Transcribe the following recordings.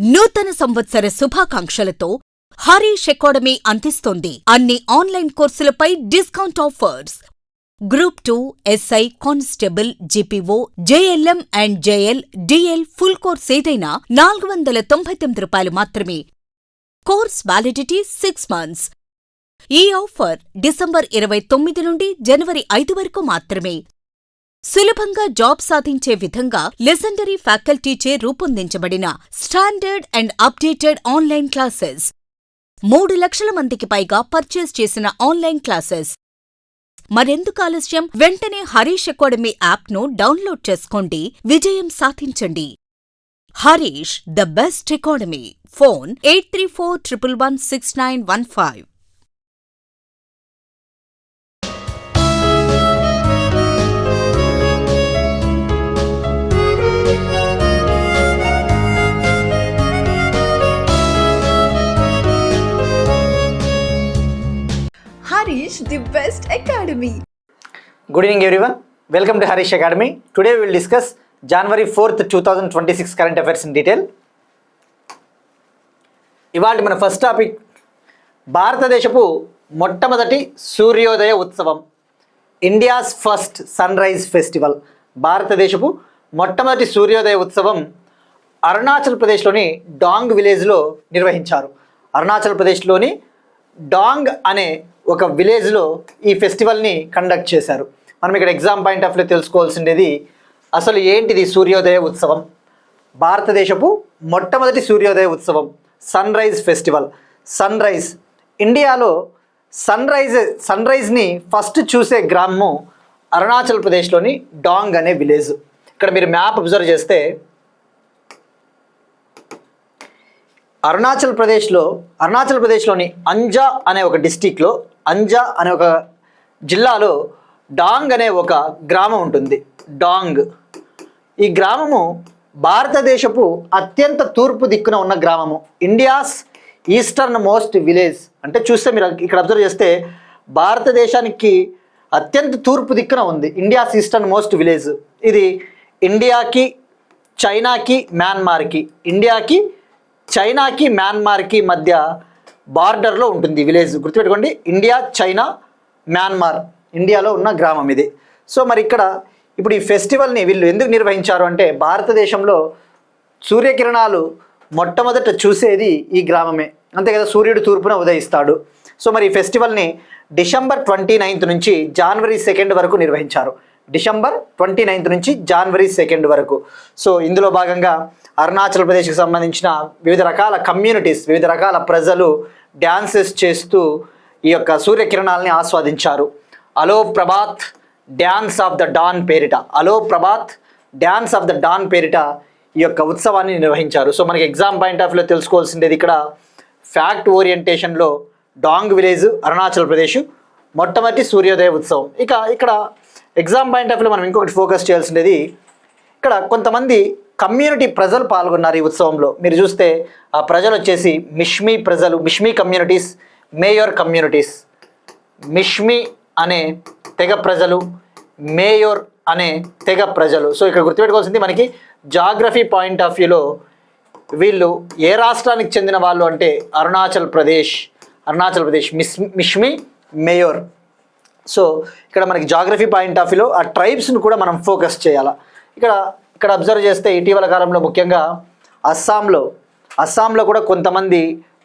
నూతన సంవత్సర శుభాకాంక్షలతో హరీష్ అకాడమీ అందిస్తోంది అన్ని ఆన్లైన్ కోర్సులపై discount offers. Group 2, SI, constable, GPO, JLM and JL, DL full course ఏదైనా ₹499 మాత్రమే. Course validity 6 months. ఈ ఆఫర్ డిసెంబర్ 29 నుండి జనవరి 5 వరకు మాత్రమే. సులభంగా జాబ్ సాధించే విధంగా లెజెండరీ ఫ్యాకల్టీచే రూపొందించబడిన standard and updated online classes. 3 లక్షల మందికి పైగా పర్చేస్ చేసిన ఆన్లైన్ క్లాసెస్. మరెందుకు ఆలస్యం? వెంటనే హరీష్ అకాడమీ యాప్ను డౌన్లోడ్ చేసుకోండి, విజయం సాధించండి. Harish the best academy. Phone 8341116915. Harish, the best academy. Good evening everyone. Welcome to Harish Academy. Today we will discuss January 4th, 2026 current affairs in detail. ఇవాళ మన ఫస్ట్ టాపిక్ భారతదేశపు మొట్టమొదటి సూర్యోదయ ఉత్సవం, India's first sunrise festival. భారతదేశపు మొట్టమొదటి సూర్యోదయ ఉత్సవం అరుణాచల్ ప్రదేశ్లోని డాంగ్ విలేజ్లో నిర్వహించారు. అరుణాచల్ ప్రదేశ్లోని డాంగ్ అనే ఒక విలేజ్లో ఈ ఫెస్టివల్ని కండక్ట్ చేశారు. మనం ఇక్కడ ఎగ్జామ్ పాయింట్ ఆఫ్ వ్యూ తెలుసుకోవాల్సింది అసలు ఏంటిది సూర్యోదయ ఉత్సవం. భారతదేశపు మొట్టమొదటి సూర్యోదయ ఉత్సవం sunrise festival. Sunrise ఇండియాలో సన్ రైజ్ని ఫస్ట్ చూసే గ్రామము అరుణాచల్ ప్రదేశ్లోని డాంగ్ అనే విలేజ్. ఇక్కడ మీరు మ్యాప్ అబ్జర్వ్ చేస్తే అరుణాచల్ ప్రదేశ్లోని అంజా అనే ఒక డిస్టిక్లో, అంజా అనే ఒక జిల్లాలో డాంగ్ అనే ఒక గ్రామం ఉంటుంది. డాంగ్ ఈ గ్రామము భారతదేశపు అత్యంత తూర్పు దిక్కున ఉన్న గ్రామము. ఇండియాస్ ఈస్టర్న్ మోస్ట్ విలేజ్ అంటే చూస్తే మీరు ఇక్కడ అబ్జర్వ్ చేస్తే భారతదేశానికి అత్యంత తూర్పు దిక్కున ఉంది ఇండియాస్ ఈస్టర్న్ మోస్ట్ విలేజ్. ఇది ఇండియాకి, చైనాకి, మ్యాన్మార్కి మధ్య బార్డర్లో ఉంటుంది విలేజ్. గుర్తుపెట్టుకోండి, ఇండియా, చైనా, మ్యాన్మార్ ఇండియాలో ఉన్న గ్రామం ఇది. సో మరి ఇక్కడ ఇప్పుడు ఈ ఫెస్టివల్ని వీళ్ళు ఎందుకు నిర్వహించారు అంటే భారతదేశంలో సూర్యకిరణాలు మొట్టమొదట చూసేది ఈ గ్రామమే, అంతే కదా, సూర్యుడు తూర్పున ఉదయిస్తాడు. సో మరి ఈ ఫెస్టివల్ని డిసెంబర్ 29 నుంచి జనవరి 2 వరకు నిర్వహించారు. డిసెంబర్ 29 నుంచి జనవరి 2 వరకు. సో ఇందులో భాగంగా అరుణాచల్ ప్రదేశ్కి సంబంధించిన వివిధ రకాల కమ్యూనిటీస్, వివిధ రకాల ప్రజలు డ్యాన్సెస్ చేస్తూ ఈ యొక్క సూర్యకిరణాలని ఆస్వాదించారు. Alo Prabhat dance of the dawn పేరిట ఈ యొక్క ఉత్సవాన్ని నిర్వహించారు. సో మనకి ఎగ్జామ్ పాయింట్ ఆఫ్ వ్యూలో తెలుసుకోవాల్సింది ఇక్కడ ఫ్యాక్ట్ ఓరియంటేషన్లో డాంగ్ విలేజ్, అరుణాచల్ ప్రదేశ్ మొట్టమొదటి సూర్యోదయ ఉత్సవం. ఇక్కడ ఎగ్జామ్ పాయింట్ ఆఫ్ వ్యూలో మనం ఇంకొకటి ఫోకస్ చేయాల్సింది, ఇక్కడ కొంతమంది కమ్యూనిటీ ప్రజలు పాల్గొన్నారు ఈ ఉత్సవంలో. మీరు చూస్తే ఆ ప్రజలు వచ్చేసి మిష్మీ కమ్యూనిటీస్, మేయోర్ కమ్యూనిటీస్. మిష్మీ అనే తెగ ప్రజలు, మేయోర్ అనే తెగ ప్రజలు. సో ఇక్కడ గుర్తుపెట్టుకోవాల్సింది మనకి జాగ్రఫీ పాయింట్ ఆఫ్ వ్యూలో వీళ్ళు ఏ రాష్ట్రానికి చెందిన వాళ్ళు అంటే అరుణాచల్ ప్రదేశ్, మిష్మీ, మేయోర్. సో ఇక్కడ మనకి జాగ్రఫీ పాయింట్ ఆఫ్ వ్యూలో ఆ ట్రైబ్స్ను కూడా మనం ఫోకస్ చేయాలి. ఇక్కడ అబ్జర్వ్ చేస్తే ఇటీవల కాలంలో ముఖ్యంగా అస్సాంలో కూడా కొంతమంది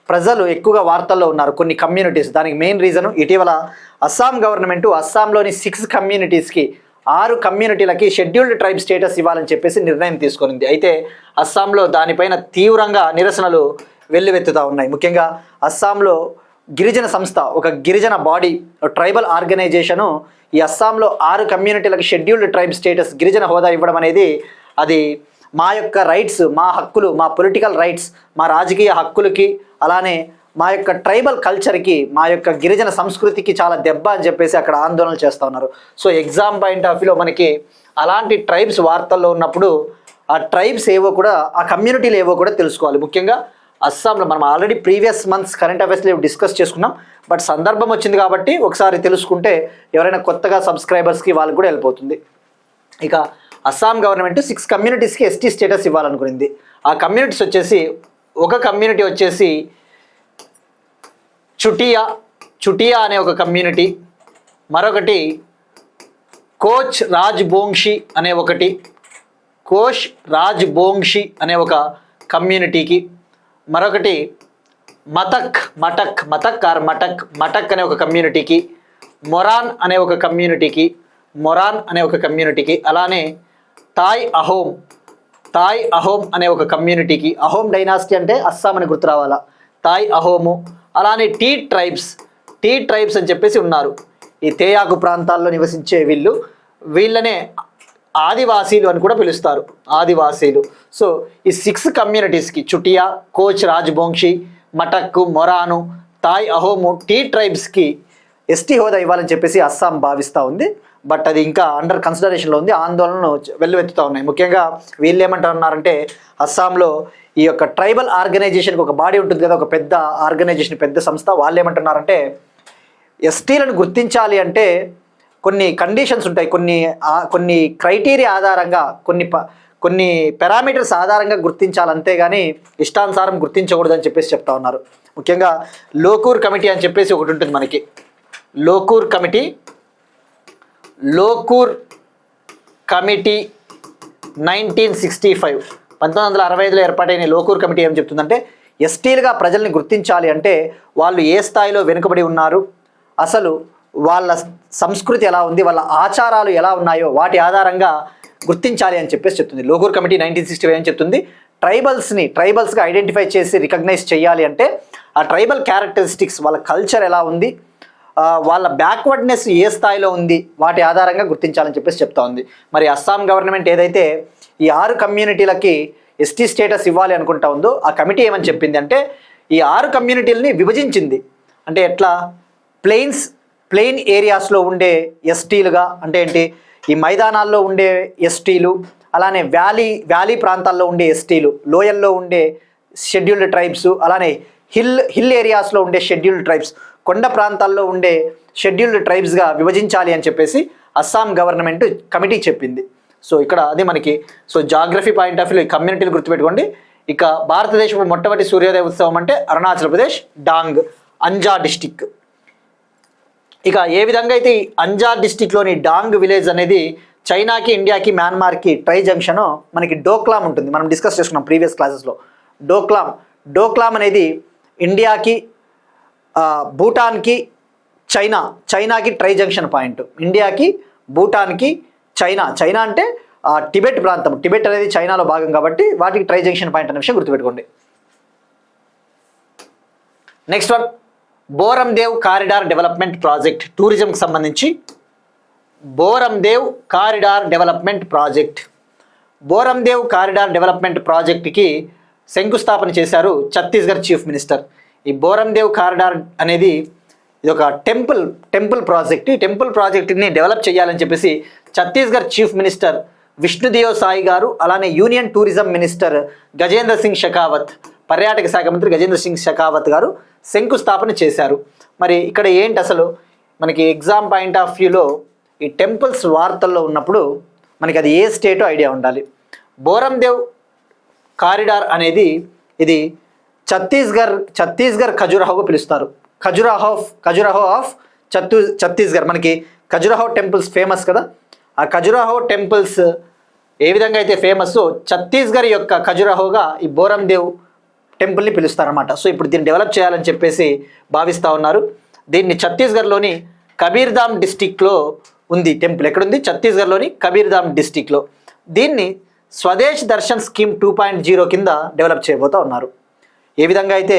ప్రజలు ఎక్కువగా వార్తల్లో ఉన్నారు, కొన్ని కమ్యూనిటీస్. దానికి మెయిన్ రీజను ఇటీవల అస్సాం గవర్నమెంట్ అస్సాంలోని 6 కమ్యూనిటీస్కి, 6 కమ్యూనిటీలకి షెడ్యూల్డ్ ట్రైబ్ స్టేటస్ ఇవ్వాలని చెప్పేసి నిర్ణయం తీసుకునింది. అయితే అస్సాంలో దానిపైన తీవ్రంగా నిరసనలు వెల్లువెత్తుతూ ఉన్నాయి. ముఖ్యంగా అస్సాంలో గిరిజన సంస్థ, ఒక గిరిజన బాడీ, ట్రైబల్ ఆర్గనైజేషను ఈ అస్సాంలో 6 కమ్యూనిటీలకు షెడ్యూల్డ్ ట్రైబ్ స్టేటస్, గిరిజన హోదా ఇవ్వడం అనేది అది మా యొక్క రైట్స్, మా హక్కులు, మా పొలిటికల్ రైట్స్, మా రాజకీయ హక్కులకి, అలానే మా యొక్క ట్రైబల్ కల్చర్కి, మా యొక్క గిరిజన సంస్కృతికి చాలా దెబ్బ అని చెప్పేసి అక్కడ ఆందోళనలు చేస్తూ ఉన్నారు. సో ఎగ్జామ్ పాయింట్ ఆఫ్ వ్యూలో మనకి అలాంటి ట్రైబ్స్ వార్తల్లో ఉన్నప్పుడు ఆ ట్రైబ్స్ ఏవో కూడా, ఆ కమ్యూనిటీలు ఏవో కూడా తెలుసుకోవాలి. ముఖ్యంగా అస్సాంలో మనం ఆల్రెడీ ప్రీవియస్ మంత్స్ కరెంట్ అఫైర్స్లో డిస్కస్ చేసుకున్నాం, బట్ సందర్భం వచ్చింది కాబట్టి ఒకసారి తెలుసుకుంటే ఎవరైనా కొత్తగా సబ్స్క్రైబర్స్కి వాళ్ళకి కూడా వెళ్ళిపోతుంది. ఇక అస్సాం గవర్నమెంట్ 6 కమ్యూనిటీస్కి ఎస్టీ స్టేటస్ ఇవ్వాలనుకునింది. ఆ కమ్యూనిటీస్ వచ్చేసి ఒక కమ్యూనిటీ వచ్చేసి చుటియా అనే ఒక కమ్యూనిటీ, మరొకటి కోచ్ రాజ్బోంగ్షి అనే ఒక కమ్యూనిటీకి, మరొకటి మటక్ అనే ఒక కమ్యూనిటీకి, మొరాన్ అనే ఒక కమ్యూనిటీకి, అలానే తాయ్ అహోమ్ అనే ఒక కమ్యూనిటీకి. అహోమ్ డైనాసిటీ అంటే అస్సాం అని గుర్తు రావాలా, తాయ్ అహోము. అలానే టీ ట్రైబ్స్ అని చెప్పేసి ఉన్నారు. ఈ తేయాకు ప్రాంతాల్లో నివసించే వీళ్ళనే ఆదివాసీలు అని కూడా పిలుస్తారు, ఆదివాసీలు. సో ఈ 6 కమ్యూనిటీస్కి Chutia, coach రాజ్బోంగ్షి, మటక్, మొరాను, Thai అహోము, tea ట్రైబ్స్కి ST హోదా ఇవ్వాలని చెప్పేసి అస్సాం భావిస్తూ ఉంది. బట్ అది ఇంకా అండర్ కన్సిడరేషన్లో ఉంది. ఆందోళనలు వెల్లువెత్తుతూ ఉన్నాయి. ముఖ్యంగా వీళ్ళు ఏమంటున్నారంటే అస్సాంలో ఈ యొక్క ట్రైబల్ ఆర్గనైజేషన్కి ఒక బాడీ ఉంటుంది కదా, ఒక పెద్ద ఆర్గనైజేషన్, పెద్ద సంస్థ. వాళ్ళు ఏమంటున్నారంటే ఎస్టీలను గుర్తించాలి అంటే కొన్ని కండిషన్స్ ఉంటాయి, కొన్ని క్రైటీరియా ఆధారంగా, కొన్ని పారామీటర్స్ ఆధారంగా గుర్తించాలి, అంతేగాని ఇష్టానుసారం గుర్తించకూడదని చెప్పేసి చెప్తా ఉన్నారు. ముఖ్యంగా లోకూర్ కమిటీ అని చెప్పేసి ఒకటి ఉంటుంది మనకి. లోకూర్ కమిటీ 1965లో ఏర్పాటైన లోకూర్ కమిటీ ఏం చెప్తుందంటే ఎస్టీలుగా ప్రజల్ని గుర్తించాలి అంటే వాళ్ళు ఏ స్థాయిలో వెనుకబడి ఉన్నారు, అసలు వాళ్ళ సంస్కృతి ఎలా ఉంది, వాళ్ళ ఆచారాలు ఎలా ఉన్నాయో వాటి ఆధారంగా గుర్తించాలి అని చెప్పేసి చెప్తుంది. లోకూర్ కమిటీ 1965 అని చెప్తుంది. ట్రైబల్స్గా ఐడెంటిఫై చేసి రికగ్నైజ్ చేయాలి అంటే ఆ ట్రైబల్ క్యారెక్టరిస్టిక్స్, వాళ్ళ కల్చర్ ఎలా ఉంది, వాళ్ళ బ్యాక్వర్డ్నెస్ ఏ స్థాయిలో ఉంది, వాటి ఆధారంగా గుర్తించాలని చెప్పేసి చెప్తా ఉంది. మరి అస్సాం గవర్నమెంట్ ఏదైతే ఈ 6 కమ్యూనిటీలకి ఎస్టీ స్టేటస్ ఇవ్వాలి అనుకుంటా ఉందో ఆ కమిటీ ఏమని చెప్పింది అంటే ఈ 6 కమ్యూనిటీలని విభజించింది. అంటే ఎట్లా, ప్లెయిన్ ఏరియాస్లో ఉండే ఎస్టీలుగా, అంటే ఏంటి, ఈ మైదానాల్లో ఉండే ఎస్టీలు, అలానే వ్యాలీ ప్రాంతాల్లో ఉండే ఎస్టీలు, లోయల్లో ఉండే షెడ్యూల్డ్ ట్రైబ్స్, అలానే హిల్ ఏరియాస్లో ఉండే షెడ్యూల్డ్ ట్రైబ్స్, కొండ ప్రాంతాల్లో ఉండే షెడ్యూల్డ్ ట్రైబ్స్గా విభజించాలి అని చెప్పేసి అస్సాం గవర్నమెంట్ కమిటీ చెప్పింది. సో ఇక్కడ అదే మనకి జాగ్రఫీ పాయింట్ ఆఫ్ వ్యూ ఈ కమ్యూనిటీని గుర్తుపెట్టుకోండి. ఇక భారతదేశపు మొట్టమొదటి సూర్యోదయ ఉత్సవం అంటే అరుణాచల్ ప్రదేశ్ డాంగ్ అంజా డిస్టిక్. ఇక ఏ విధంగా అయితే ఈ అంజా డిస్టిక్లోని డాంగ్ విలేజ్ అనేది చైనాకి, ఇండియాకి, మయన్మార్కి ట్రై జంక్షన్ మనకి డోక్లామ్ ఉంటుంది. మనం డిస్కస్ చేసుకున్నాం ప్రీవియస్ క్లాసెస్లో. డోక్లామ్ అనేది ఇండియాకి, భూటాన్కి, చైనాకి ట్రై జంక్షన్ పాయింట్. ఇండియాకి, భూటాన్కి, చైనా అంటే టిబెట్ ప్రాంతం. టిబెట్ అనేది చైనాలో భాగం కాబట్టి వాటికి ట్రై జంక్షన్ పాయింట్ అనే విషయం గుర్తుపెట్టుకోండి. Next one, Bhoramdev corridor development project, టూరిజంకి సంబంధించి. బోరందేవ్ కారిడార్ డెవలప్మెంట్ ప్రాజెక్ట్కి శంకుస్థాపన చేశారు ఛత్తీస్గఢ్ చీఫ్ మినిస్టర్. ఈ బోరందేవ్ కారిడార్ అనేది ఇది ఒక టెంపుల్ ప్రాజెక్ట్. ఈ టెంపుల్ ప్రాజెక్ట్ని డెవలప్ చేయాలని చెప్పేసి ఛత్తీస్గఢ్ చీఫ్ మినిస్టర్ విష్ణుదేవ్ సాయి గారు, అలానే union tourism minister Gajendra Singh Shekhawat, పర్యాటక శాఖ మంత్రి గజేంద్ర సింగ్ షెకావత్ గారు శంకుస్థాపన చేశారు. మరి ఇక్కడ ఏంటి అసలు మనకి ఎగ్జామ్ పాయింట్ ఆఫ్ వ్యూలో ఈ టెంపుల్స్ వార్తల్లో ఉన్నప్పుడు మనకి అది ఏ స్టేటో ఐడియా ఉండాలి. బోరందేవ్ కారిడార్ అనేది ఇది ఛత్తీస్గఢ్ ఖజురాహోగా పిలుస్తారు. ఖజురాహో ఆఫ్ ఛత్తీస్గఢ్. మనకి ఖజురాహో టెంపుల్స్ ఫేమస్ కదా. ఆ ఖజురాహో టెంపుల్స్ ఏ విధంగా అయితే ఫేమస్, ఛత్తీస్గఢ్ యొక్క ఖజురాహోగా ఈ బోరందేవ్ టెంపుల్ని పిలుస్తారన్నమాట. సో ఇప్పుడు దీన్ని డెవలప్ చేయాలని చెప్పేసి భావిస్తూ ఉన్నారు. దీన్ని ఛత్తీస్గఢ్లోని కబీర్ధామ్ డిస్టిక్లో ఉంది టెంపుల్. ఎక్కడుంది? ఛత్తీస్గఢ్లోని కబీర్ధామ్ డిస్టిక్లో. దీన్ని స్వదేశ్ దర్శన్ స్కీమ్ 2.0 కింద డెవలప్ చేయబోతూ ఉన్నారు. ఏ విధంగా అయితే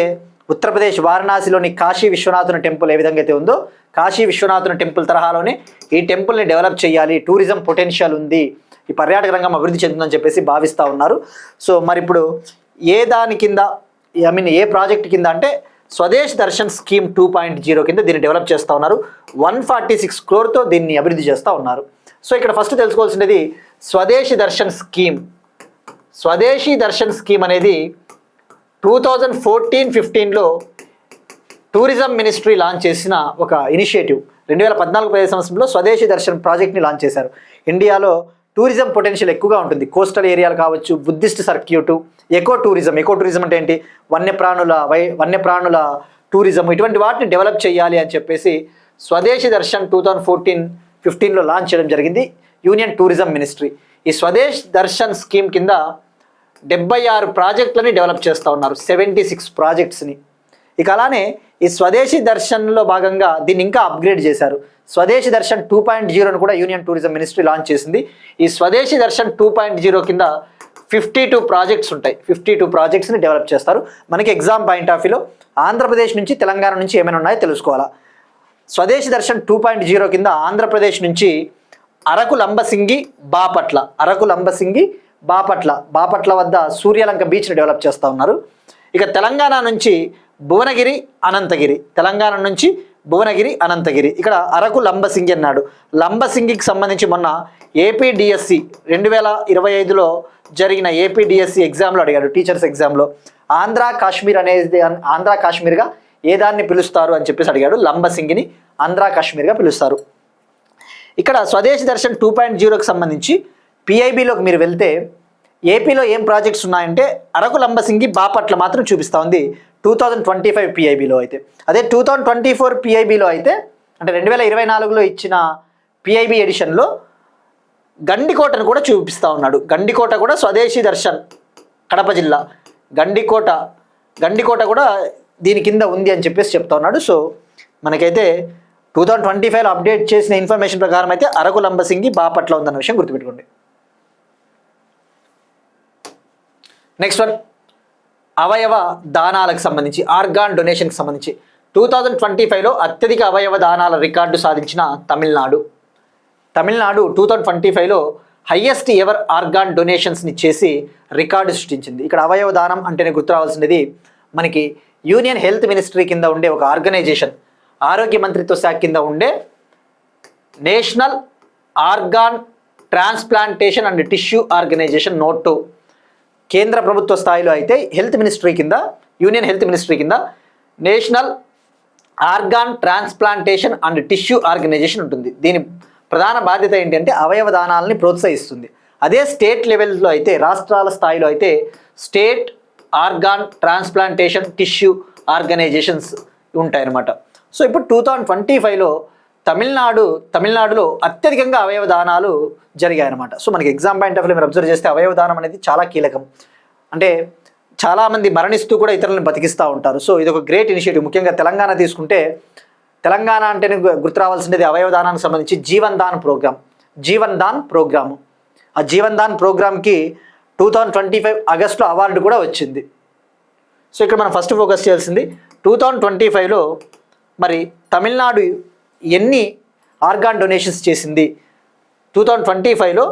ఉత్తరప్రదేశ్ వారణాసిలోని కాశీ విశ్వనాథుని టెంపుల్ ఏ విధంగా అయితే ఉందో, కాశీ విశ్వనాథుని టెంపుల్ తరహాలోనే ఈ టెంపుల్ని డెవలప్ చేయాలి, టూరిజం పొటెన్షియల్ ఉంది, ఈ పర్యాటక రంగం అభివృద్ధి చెందుతుందని చెప్పేసి భావిస్తూ ఉన్నారు. సో మరి ఇప్పుడు ఏ ప్రాజెక్ట్ కింద అంటే స్వదేశ్ దర్శన్ స్కీమ్ 2.0 కింద దీన్ని డెవలప్ చేస్తూ ఉన్నారు. 146 crore దీన్ని అభివృద్ధి చేస్తూ ఉన్నారు. సో ఇక్కడ ఫస్ట్ తెలుసుకోవాల్సినది స్వదేశీ దర్శన్ స్కీమ్ అనేది 2014-15లో టూరిజం మినిస్ట్రీ లాంచ్ చేసిన ఒక ఇనిషియేటివ్. 2014-15 సంవత్సరంలో స్వదేశీ దర్శన్ ప్రాజెక్ట్ని లాంచ్ చేశారు. ఇండియాలో టూరిజం పొటెన్షియల్ ఎక్కువగా ఉంటుంది. కోస్టల్ ఏరియాలు కావచ్చు, బుద్ధిస్ట్ సర్క్యూటు, ఎకో టూరిజం అంటే ఏంటి, వన్యప్రాణుల టూరిజం, ఇటువంటి వాటిని డెవలప్ చేయాలి అని చెప్పేసి స్వదేశీ దర్శన్ 2014-15లో లాంచ్ చేయడం జరిగింది యూనియన్ టూరిజం మినిస్ట్రీ. ఈ స్వదేశ్ దర్శన్ స్కీమ్ కింద 76 ప్రాజెక్టులని డెవలప్ చేస్తూ ఉన్నారు, 76 ప్రాజెక్ట్స్ని. ఇక అలానే ఈ స్వదేశీ దర్శన్లో భాగంగా దీన్ని ఇంకా అప్గ్రేడ్ చేశారు. స్వదేశీ దర్శన్ 2.0ను కూడా యూనియన్ టూరిజం మినిస్ట్రీ లాంచ్ చేసింది. ఈ స్వదేశీ దర్శన్ 2.0 కింద 52 ప్రాజెక్ట్స్ ఉంటాయి. 52 ప్రాజెక్ట్స్ని డెవలప్ చేస్తారు. మనకి ఎగ్జామ్ పాయింట్ ఆఫ్ వ్యూలో ఆంధ్రప్రదేశ్ నుంచి తెలంగాణ నుంచి ఏమైనా ఉన్నాయో తెలుసుకోవాలా. స్వదేశీ దర్శన్ 2.0 కింద ఆంధ్రప్రదేశ్ నుంచి అరకు లంబసింగి బాపట్ల వద్ద సూర్యలంక బీచ్ని డెవలప్ చేస్తూ ఉన్నారు. ఇక తెలంగాణ నుంచి భువనగిరి అనంతగిరి, ఇక్కడ అరకు లంబసింగి అన్నాడు. లంబసింగికి సంబంధించి మొన్న ఏపీడిఎస్సి 2025లో జరిగిన ఏపీడిఎస్సి ఎగ్జామ్లో అడిగాడు, టీచర్స్ ఎగ్జామ్లో. ఆంధ్ర కాశ్మీర్గా ఏ దాన్ని పిలుస్తారు అని చెప్పేసి అడిగాడు. లంబసింగిని ఆంధ్ర కాశ్మీర్గా పిలుస్తారు. ఇక్కడ స్వదేశీ దర్శన్ 2.0కి సంబంధించి పిఐబిలోకి మీరు వెళ్తే ఏపీలో ఏం ప్రాజెక్ట్స్ ఉన్నాయంటే అరకు లంబసింగి బాపట్ల మాత్రం చూపిస్తూ ఉంది 2025 పిఐబిలో అయితే. అదే 2024 పిఐబిలో అయితే, అంటే 2024లో ఇచ్చిన పిఐబి ఎడిషన్లో గండికోటను కూడా చూపిస్తూ ఉన్నాడు. గండికోట కూడా స్వదేశీ దర్శన్ కడప జిల్లా గండికోట కూడా దీని కింద ఉంది అని చెప్పేసి చెప్తా ఉన్నాడు. సో మనకైతే 2025లో అప్డేట్ చేసిన ఇన్ఫర్మేషన్ ప్రకారం అయితే అరకు లంబసింగి బాపట్ల ఉందన్న విషయం గుర్తుపెట్టుకోండి. నెక్స్ట్ వన్, అవయవ దానాలకు సంబంధించి, ఆర్గాన్ డొనేషన్కి సంబంధించి 2025లో అత్యధిక అవయవ దానాల రికార్డు సాధించిన తమిళనాడు 2025లో హయ్యెస్ట్ ఎవర్ ఆర్గాన్ డొనేషన్స్ని చేసి రికార్డు సృష్టించింది. ఇక్కడ అవయవ దానం అంటేనే గుర్తు రావాల్సినది మనకి యూనియన్ హెల్త్ మినిస్ట్రీ కింద ఉండే ఒక ఆర్గనైజేషన్, ఆరోగ్య మంత్రిత్వ శాఖ కింద ఉండే national organ transplantation and tissue organization note. కేంద్ర ప్రభుత్వ స్థాయిలో అయితే యూనియన్ హెల్త్ మినిస్ట్రీ కింద national organ transplantation and tissue organization ఉంటుంది. దీని ప్రధాన బాధ్యత ఏంటంటే అవయవ దానాలని ప్రోత్సహిస్తుంది. అదే స్టేట్ లెవెల్లో అయితే, రాష్ట్రాల స్థాయిలో అయితే state organ transplantation tissue organizations ఉంటాయన్నమాట. సో ఇప్పుడు 2025లో తమిళనాడులో అత్యధికంగా అవయవ దానాలు జరిగాయన్నమాట. సో మనకి ఎగ్జామ్ పాయింట్ ఆఫ్ వ్యూ మీరు అబ్జర్వ్ చేస్తే అవయవ దానం అనేది చాలా కీలకం. అంటే చాలామంది మరణిస్తూ కూడా ఇతరులను బతికిస్తూ ఉంటారు. సో ఇది ఒక గ్రేట్ ఇనిషియేటివ్. ముఖ్యంగా తెలంగాణ తీసుకుంటే, తెలంగాణ అంటేనే గుర్తు రావాల్సినది అవయవ దానానికి సంబంధించి జీవన్ దాన్ ప్రోగ్రాము. ఆ జీవన్ దాన్ ప్రోగ్రామ్కి 2025 ఆగస్టులో అవార్డు కూడా వచ్చింది. సో ఇక్కడ మనం ఫస్ట్ ఫోకస్ చేయాల్సింది 2025లో మరి తమిళనాడు ఎన్ని ఆర్గాన్ డొనేషన్స్ చేసింది. 2025లో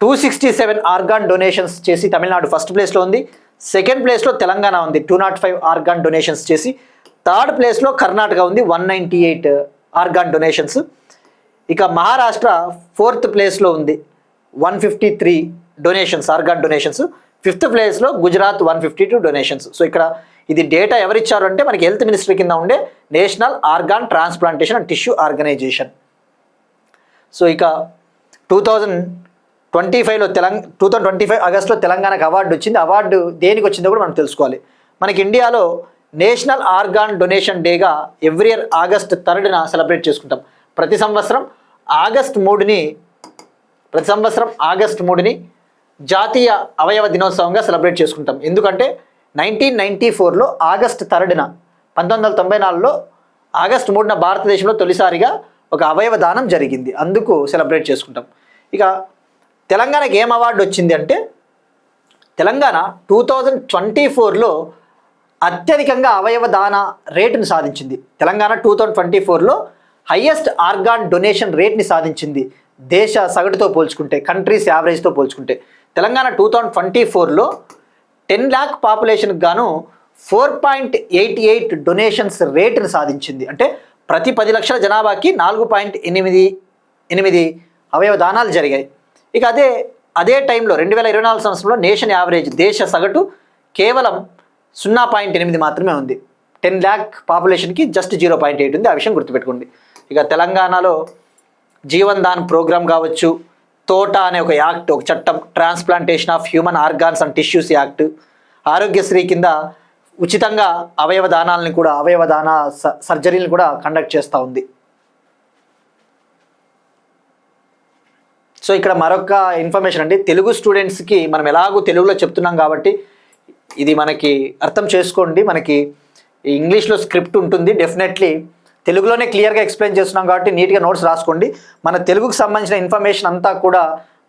267 ఆర్గాన్ డొనేషన్స్ చేసి తమిళనాడు ఫస్ట్ ప్లేస్లో ఉంది. సెకండ్ ప్లేస్లో తెలంగాణ ఉంది 205 ఆర్గాన్ డొనేషన్స్ చేసి. థర్డ్ ప్లేస్లో కర్ణాటక ఉంది 198 ఆర్గాన్ డొనేషన్స్. ఇక మహారాష్ట్ర ఫోర్త్ ప్లేస్లో ఉంది 153 ఆర్గాన్ డొనేషన్స్. ఫిఫ్త్ ప్లేస్లో గుజరాత్ 152 డొనేషన్స్. సో ఇక్కడ ఇది డేటా ఎవరిచ్చారు అంటే మనకి హెల్త్ మినిస్ట్రీ కింద ఉండే national organ transplantation and tissue organization. So ఇక 2025లో 2025 ఆగస్టులో తెలంగాణకు అవార్డు వచ్చింది. అవార్డు దేనికి వచ్చిందో కూడా మనం తెలుసుకోవాలి. మనకి ఇండియాలో నేషనల్ ఆర్గాన్ డొనేషన్ డేగా ఎవ్రీ ఇయర్ ఆగస్ట్ 3న సెలబ్రేట్ చేసుకుంటాం. ప్రతి సంవత్సరం ఆగస్ట్ 3ని జాతీయ అవయవ దినోత్సవంగా సెలబ్రేట్ చేసుకుంటాం. ఎందుకంటే 1994లో ఆగస్ట్ 3న 1994లో ఆగస్ట్ 3న భారతదేశంలో తొలిసారిగా ఒక అవయవ దానం జరిగింది. అందుకు సెలబ్రేట్ చేసుకుంటాం. ఇక తెలంగాణకి ఏం అవార్డు వచ్చింది అంటే, తెలంగాణ 2024లో అత్యధికంగా అవయవ దాన రేటును సాధించింది. తెలంగాణ 2024లో హయ్యెస్ట్ ఆర్గాన్ డొనేషన్ రేట్ని సాధించింది. దేశ సగటుతో పోల్చుకుంటే, కంట్రీస్ యావరేజ్తో పోల్చుకుంటే తెలంగాణ 2024లో 10 lakh పాపులేషన్కి గాను 4.88 డొనేషన్స్ రేటును సాధించింది. అంటే ప్రతి 10 లక్షల జనాభాకి 4.88 అవయవ దానాలు జరిగాయి. ఇక అదే టైంలో 2024 సంవత్సరంలో నేషన్ యావరేజ్, దేశ సగటు కేవలం 0.8 మాత్రమే ఉంది. 10 lakh పాపులేషన్కి జస్ట్ 0.8 ఉంది. ఆ విషయం గుర్తుపెట్టుకోండి. ఇక తెలంగాణలో జీవన్ దాన్ ప్రోగ్రామ్ కావచ్చు, తోటా అనే ఒక యాక్ట్, ఒక చట్టం, transplantation of human organs and tissues act, Aarogyasri కింద ఉచితంగా అవయవ దానాలని కూడా, అవయవ దాన సర్జరీలను కూడా కండక్ట్ చేస్తూ ఉంది. సో ఇక్కడ మరొక ఇన్ఫర్మేషన్ అండి, తెలుగు స్టూడెంట్స్కి మనం ఎలాగూ తెలుగులో చెప్తున్నాం కాబట్టి ఇది మనకి అర్థం చేసుకోండి. మనకి ఇంగ్లీష్లో స్క్రిప్ట్ ఉంటుంది, డెఫినెట్లీ తెలుగులోనే క్లియర్గా ఎక్స్ప్లెయిన్ చేస్తున్నాం కాబట్టి నీట్గా నోట్స్ రాసుకోండి. మన తెలుగుకు సంబంధించిన ఇన్ఫర్మేషన్ అంతా కూడా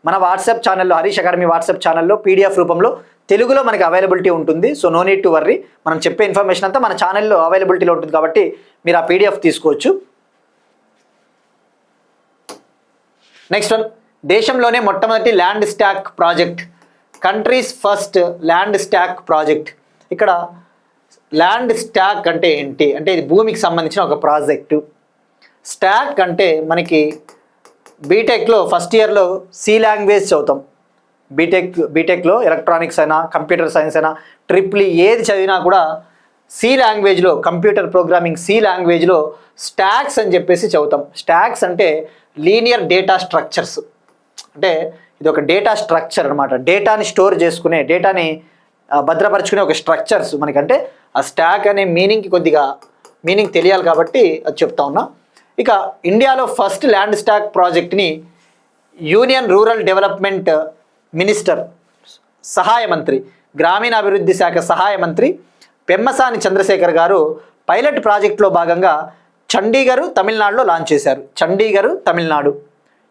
మన వాట్సాప్ ఛానల్లో, హరీష్ అకాడమీ వాట్సాప్ ఛానల్లో పీడిఎఫ్ రూపంలో తెలుగులో మనకి అవైలబిలిటీ ఉంటుంది. So no need to worry, మనం చెప్పే ఇన్ఫర్మేషన్ అంతా మన ఛానల్లో అవైలబిలిటీలో ఉంటుంది కాబట్టి మీరు ఆ పీడిఎఫ్ తీసుకోవచ్చు. నెక్స్ట్ వన్, దేశంలోనే మొట్టమొదటి land stock project, countries first land stock project. ఇక్కడ ల్యాండ్ స్టాక్ అంటే ఏంటి అంటే ఇది భూమికి సంబంధించిన ఒక ప్రాజెక్టు. స్టాక్ అంటే మనకి బీటెక్లో ఫస్ట్ ఇయర్లో సి లాంగ్వేజ్ చదువుతాం. బీటెక్లో ఎలక్ట్రానిక్స్ అయినా, కంప్యూటర్ సైన్స్ అయినా, ట్రిపుల్ ఏది చదివినా కూడా సి లాంగ్వేజ్లో, కంప్యూటర్ ప్రోగ్రామింగ్ సి లాంగ్వేజ్లో స్టాక్స్ అని చెప్పేసి చదువుతాం. స్టాక్స్ అంటే లీనియర్ డేటా స్ట్రక్చర్స్, అంటే ఇది ఒక డేటా స్ట్రక్చర్ అనమాట. డేటాని స్టోర్ చేసుకునే, డేటాని భద్రపరుచుకునే ఒక స్ట్రక్చర్స్ మనకంటే ఆ స్టాక్ అనే కొద్దిగా మీనింగ్ తెలియాలి కాబట్టి అది చెప్తా ఉన్నా. ఇక ఇండియాలో ఫస్ట్ ల్యాండ్ స్టాక్ ప్రాజెక్ట్ని యూనియన్ రూరల్ డెవలప్మెంట్ మినిస్టర్, సహాయ మంత్రి, గ్రామీణాభివృద్ధి శాఖ సహాయ మంత్రి పెమ్మసాని చంద్రశేఖర్ గారు పైలట్ ప్రాజెక్టులో భాగంగా చండీగఢ్, తమిళనాడులో లాంచ్ చేశారు. చండీగఢ్ తమిళనాడు,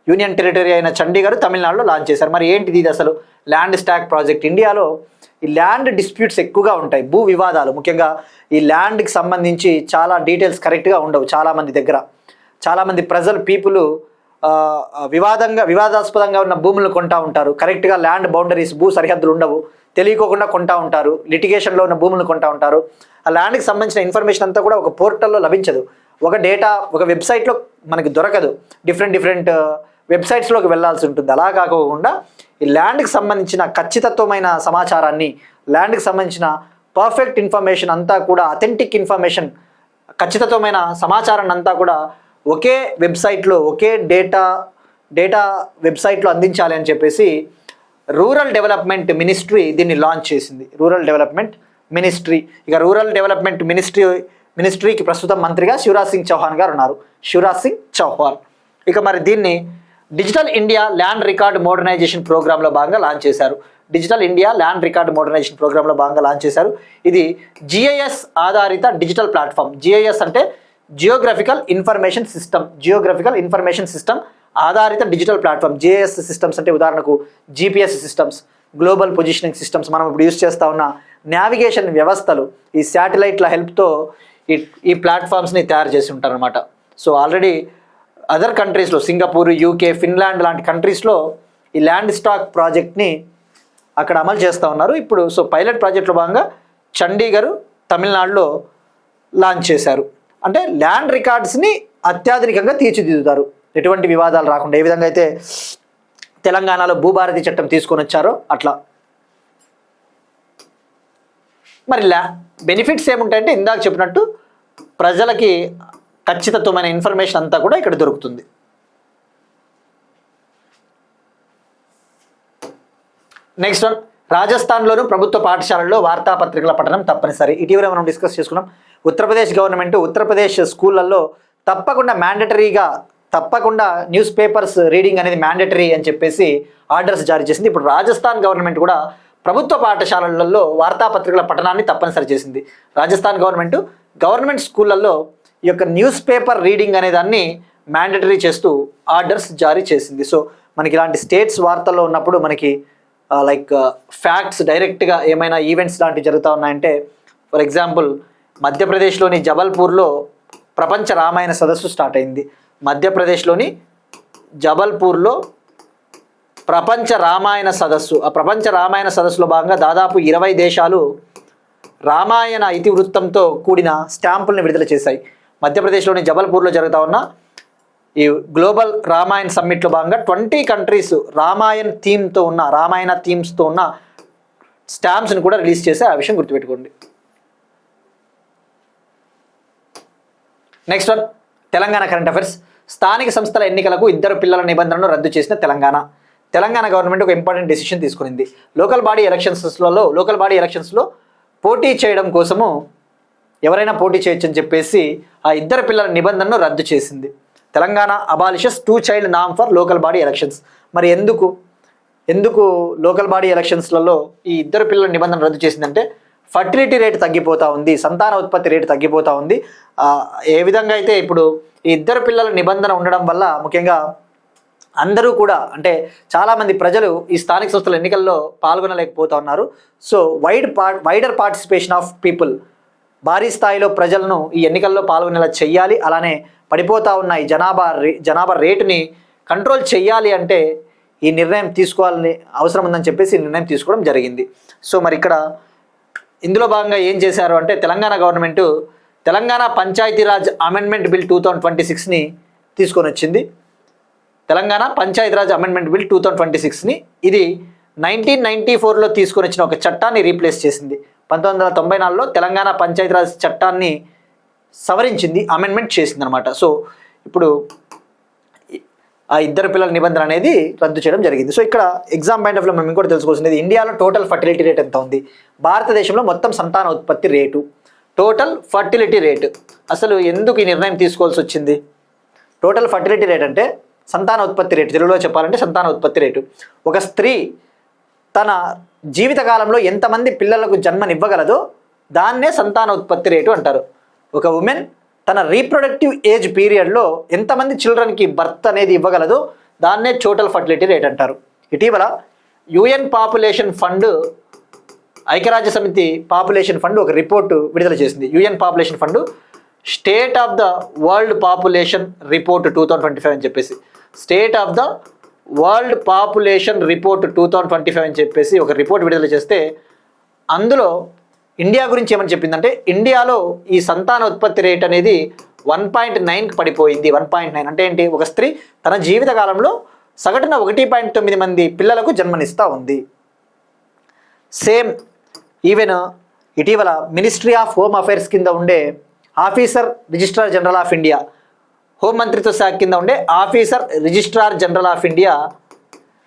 యూనియన్ టెరిటరీ అయిన చండీగఢ్ తమిళనాడులో లాంచ్ చేశారు. మరి ఏంటిది ఇది అసలు ల్యాండ్ స్టాక్ ప్రాజెక్ట్? ఇండియాలో ఈ ల్యాండ్ డిస్ప్యూట్స్ ఎక్కువగా ఉంటాయి, భూ వివాదాలు. ముఖ్యంగా ఈ ల్యాండ్కి సంబంధించి చాలా డీటెయిల్స్ కరెక్ట్గా ఉండవు చాలామంది దగ్గర. చాలామంది ప్రజలు, పీపుల్ వివాదాస్పదంగా ఉన్న భూములను కొంటా ఉంటారు. కరెక్ట్గా ల్యాండ్ బౌండరీస్, భూ సరిహద్దులు ఉండవు, తెలియకోకుండా కొంటా ఉంటారు. లిటిగేషన్లో ఉన్న భూములను కొంటా ఉంటారు. ఆ ల్యాండ్కి సంబంధించిన ఇన్ఫర్మేషన్ అంతా కూడా ఒక పోర్టల్లో లభించదు, ఒక డేటా ఒక వెబ్సైట్లో మనకి దొరకదు. డిఫరెంట్ వెబ్సైట్స్లోకి వెళ్ళాల్సి ఉంటుంది. అలా కాకుండా ఈ ల్యాండ్కి సంబంధించిన ఖచ్చితత్వమైన సమాచారాన్ని, ల్యాండ్కి సంబంధించిన పర్ఫెక్ట్ ఇన్ఫర్మేషన్ అంతా కూడా, అథెంటిక్ ఇన్ఫర్మేషన్, ఖచ్చితత్వమైన సమాచారాన్ని అంతా కూడా ఒకే వెబ్సైట్లో, ఒకే డేటా వెబ్సైట్లో అందించాలి అని చెప్పేసి రూరల్ డెవలప్మెంట్ మినిస్ట్రీ దీన్ని లాంచ్ చేసింది. Rural development ministry. ఇక రూరల్ డెవలప్మెంట్ మినిస్ట్రీకి ప్రస్తుతం మంత్రిగా శివరాజ్ సింగ్ చౌహాన్ గారు ఉన్నారు. శివరాజ్ సింగ్ చౌహాన్. ఇక మరి దీన్ని digital India land record modernization ప్రోగ్రాంలో భాగంగా లాంచ్ చేశారు. Digital India land record modernization ప్రోగ్రాంలో భాగంగా లాంచ్ చేశారు. ఇది జిఐఎస్ ఆధారిత డిజిటల్ ప్లాట్ఫామ్. జిఐఎస్ అంటే జియోగ్రఫికల్ ఇన్ఫర్మేషన్ సిస్టమ్ ఆధారిత డిజిటల్ ప్లాట్ఫామ్. జిఐఎస్ సిస్టమ్స్ అంటే ఉదాహరణకు GPS systems, global positioning systems, మనం ఇప్పుడు యూజ్ చేస్తూ ఉన్న నావిగేషన్ వ్యవస్థలు ఈ శాటిలైట్ల హెల్ప్తో ఈ ప్లాట్ఫామ్స్ని తయారు చేసి ఉంటారనమాట. సో ఆల్రెడీ అదర్ కంట్రీస్లో, సింగపూర్, యూకే, ఫిన్లాండ్ లాంటి కంట్రీస్లో ఈ ల్యాండ్ స్టాక్ ప్రాజెక్ట్ని అక్కడ అమలు చేస్తూ ఉన్నారు ఇప్పుడు. సో పైలట్ ప్రాజెక్టులో భాగంగా చండీగఢ్ తమిళనాడులో లాంచ్ చేశారు. అంటే ల్యాండ్ రికార్డ్స్ని అత్యాధునికంగా తీర్చిదిద్దుతారు, ఎటువంటి వివాదాలు రాకుండా. ఏ విధంగా అయితే తెలంగాణలో భూభారతి చట్టం తీసుకొని వచ్చారో అట్లా. మరి బెనిఫిట్స్ ఏముంటాయంటే ఇందాక చెప్పినట్టు ప్రజలకి ఖచ్చితత్వమైన ఇన్ఫర్మేషన్ అంతా కూడా ఇక్కడ దొరుకుతుంది. నెక్స్ట్ వన్, రాజస్థాన్లోను ప్రభుత్వ పాఠశాలల్లో వార్తాపత్రికల పఠనం తప్పనిసరి. ఇటీవల మనం డిస్కస్ చేసుకున్నాం. ఉత్తరప్రదేశ్ గవర్నమెంట్ ఉత్తరప్రదేశ్ స్కూళ్ళల్లో తప్పకుండా న్యూస్ పేపర్స్ రీడింగ్ అనేది మ్యాండేటరీ అని చెప్పేసి ఆర్డర్స్ జారీ చేసింది. ఇప్పుడు రాజస్థాన్ గవర్నమెంట్ కూడా ప్రభుత్వ పాఠశాలలలో వార్తాపత్రికల పఠనాన్ని తప్పనిసరి చేసింది. రాజస్థాన్ గవర్నమెంట్ స్కూళ్ళల్లో ఈ యొక్క న్యూస్ పేపర్ రీడింగ్ అనే దాన్ని మ్యాండేటరీ చేస్తూ ఆర్డర్స్ జారీ చేసింది. సో మనకి ఇలాంటి స్టేట్స్ వార్తల్లో ఉన్నప్పుడు మనకి ఫ్యాక్ట్స్ డైరెక్ట్గా ఏమైనా ఈవెంట్స్ లాంటివి జరుగుతూ ఉన్నాయంటే, ఫర్ ఎగ్జాంపుల్ మధ్యప్రదేశ్లోని జబల్పూర్లో ప్రపంచ రామాయణ సదస్సు స్టార్ట్ అయింది. మధ్యప్రదేశ్లోని జబల్పూర్లో ప్రపంచ రామాయణ సదస్సు. ఆ ప్రపంచ రామాయణ సదస్సులో భాగంగా దాదాపు 20 దేశాలు రామాయణ ఇతివృత్తంతో కూడిన స్టాంపుల్ని విడుదల చేశాయి. మధ్యప్రదేశ్లోని జబల్పూర్లో జరుగుతూ ఉన్న ఈ గ్లోబల్ రామాయణ సమ్మిట్లో భాగంగా 20 కంట్రీస్ రామాయణ థీమ్స్తో ఉన్న స్టాంప్స్ని కూడా రిలీజ్ చేసే ఆ విషయం గుర్తుపెట్టుకోండి. Next one, Telangana current affairs. స్థానిక సంస్థల ఎన్నికలకు 2 పిల్లల నిబంధనను రద్దు చేసిన తెలంగాణ. తెలంగాణ గవర్నమెంట్ ఒక ఇంపార్టెంట్ డెసిషన్ తీసుకునింది. లోకల్ బాడీ ఎలక్షన్స్లో పోటీ చేయడం కోసము ఎవరైనా పోటీ చేయొచ్చు అని చెప్పేసి ఆ ఇద్దరు పిల్లల నిబంధనను రద్దు చేసింది. తెలంగాణ అబాలిషస్ 2 చైల్డ్ నామ్ ఫర్ లోకల్ బాడీ ఎలక్షన్స్. మరి ఎందుకు లోకల్ బాడీ ఎలక్షన్స్లలో ఈ ఇద్దరు పిల్లల నిబంధన రద్దు చేసిందంటే ఫర్టిలిటీ రేట్ తగ్గిపోతూ ఉంది, సంతాన ఉత్పత్తి రేటు తగ్గిపోతూ ఉంది. ఏ విధంగా అయితే ఇప్పుడు ఈ ఇద్దరు పిల్లల నిబంధన ఉండడం వల్ల ముఖ్యంగా అందరూ కూడా అంటే చాలామంది ప్రజలు ఈ స్థానిక సంస్థల ఎన్నికల్లో పాల్గొనలేకపోతూ ఉన్నారు. So wider participation of people, భారీ స్థాయిలో ప్రజలను ఈ ఎన్నికల్లో పాల్గొనేలా చెయ్యాలి. అలానే పడిపోతూ ఉన్న ఈ జనాభా రేటుని కంట్రోల్ చెయ్యాలి అంటే ఈ నిర్ణయం తీసుకోవాలని అవసరం ఉందని చెప్పేసి ఈ నిర్ణయం తీసుకోవడం జరిగింది. సో మరి ఇక్కడ ఇందులో భాగంగా ఏం చేశారు అంటే Telangana government Telangana Panchayati Raj amendment bill 2026ని తీసుకొని వచ్చింది. తెలంగాణ పంచాయతీరాజ్ అమెండ్మెంట్ బిల్ 2026ని ఇది 1994లో తీసుకొని వచ్చిన ఒక చట్టాన్ని రీప్లేస్ చేసింది. 1994లో తెలంగాణ పంచాయతీరాజ్ చట్టాన్ని సవరించింది, అమెండ్మెంట్ చేసింది అనమాట. సో ఇప్పుడు ఆ ఇద్దరు పిల్లల నిబంధన అనేది రద్దు చేయడం జరిగింది. సో ఇక్కడ ఎగ్జామ్ పాయింట్ ఆఫ్ లో మనం ఇంకోటి తెలుసుకోవాల్సింది, ఇండియాలో టోటల్ ఫర్టిలిటీ రేట్ ఎంత ఉంది, భారతదేశంలో మొత్తం సంతాన ఉత్పత్తి రేటు, టోటల్ ఫర్టిలిటీ రేటు. అసలు ఎందుకు ఈ నిర్ణయం తీసుకోవాల్సి వచ్చింది? టోటల్ ఫర్టిలిటీ రేట్ అంటే సంతాన ఉత్పత్తి రేటు, తెలుగులో చెప్పాలంటే సంతాన ఉత్పత్తి రేటు. ఒక స్త్రీ తన జీవితకాలంలో ఎంతమంది పిల్లలకు జన్మనివ్వగలదో దాన్నే సంతాన ఉత్పత్తి రేటు అంటారు. ఒక ఉమెన్ తన రీప్రొడక్టివ్ ఏజ్ పీరియడ్లో ఎంతమంది చిల్డ్రన్కి బర్త్ అనేది ఇవ్వగలదో దాన్నే టోటల్ ఫర్టిలిటీ రేట్ అంటారు. ఇటీవల యుఎన్ పాపులేషన్ ఫండ్, ఐక్యరాజ్య సమితి పాపులేషన్ ఫండ్ ఒక రిపోర్టు విడుదల చేసింది. UN population fund state of the world population report 2025 అని చెప్పేసి, state of the world population report 2025 అని చెప్పేసి ఒక రిపోర్ట్ విడుదల చేస్తే అందులో ఇండియా గురించి ఏమని చెప్పిందంటే ఇండియాలో ఈ సంతాన ఉత్పత్తి రేట్ అనేది 1.9కి పడిపోయింది. 1.9 అంటే ఏంటి? ఒక స్త్రీ తన జీవితకాలంలో సగటున 1.9 మంది పిల్లలకు జన్మనిస్తూ ఉంది. సేమ్ ఈవెన్ ఇటీవల మినిస్ట్రీ ఆఫ్ హోమ్ అఫైర్స్ కింద ఉండే officer registrar general of India, home మంత్రిత్వ శాఖ కింద ఉండే officer registrar general of India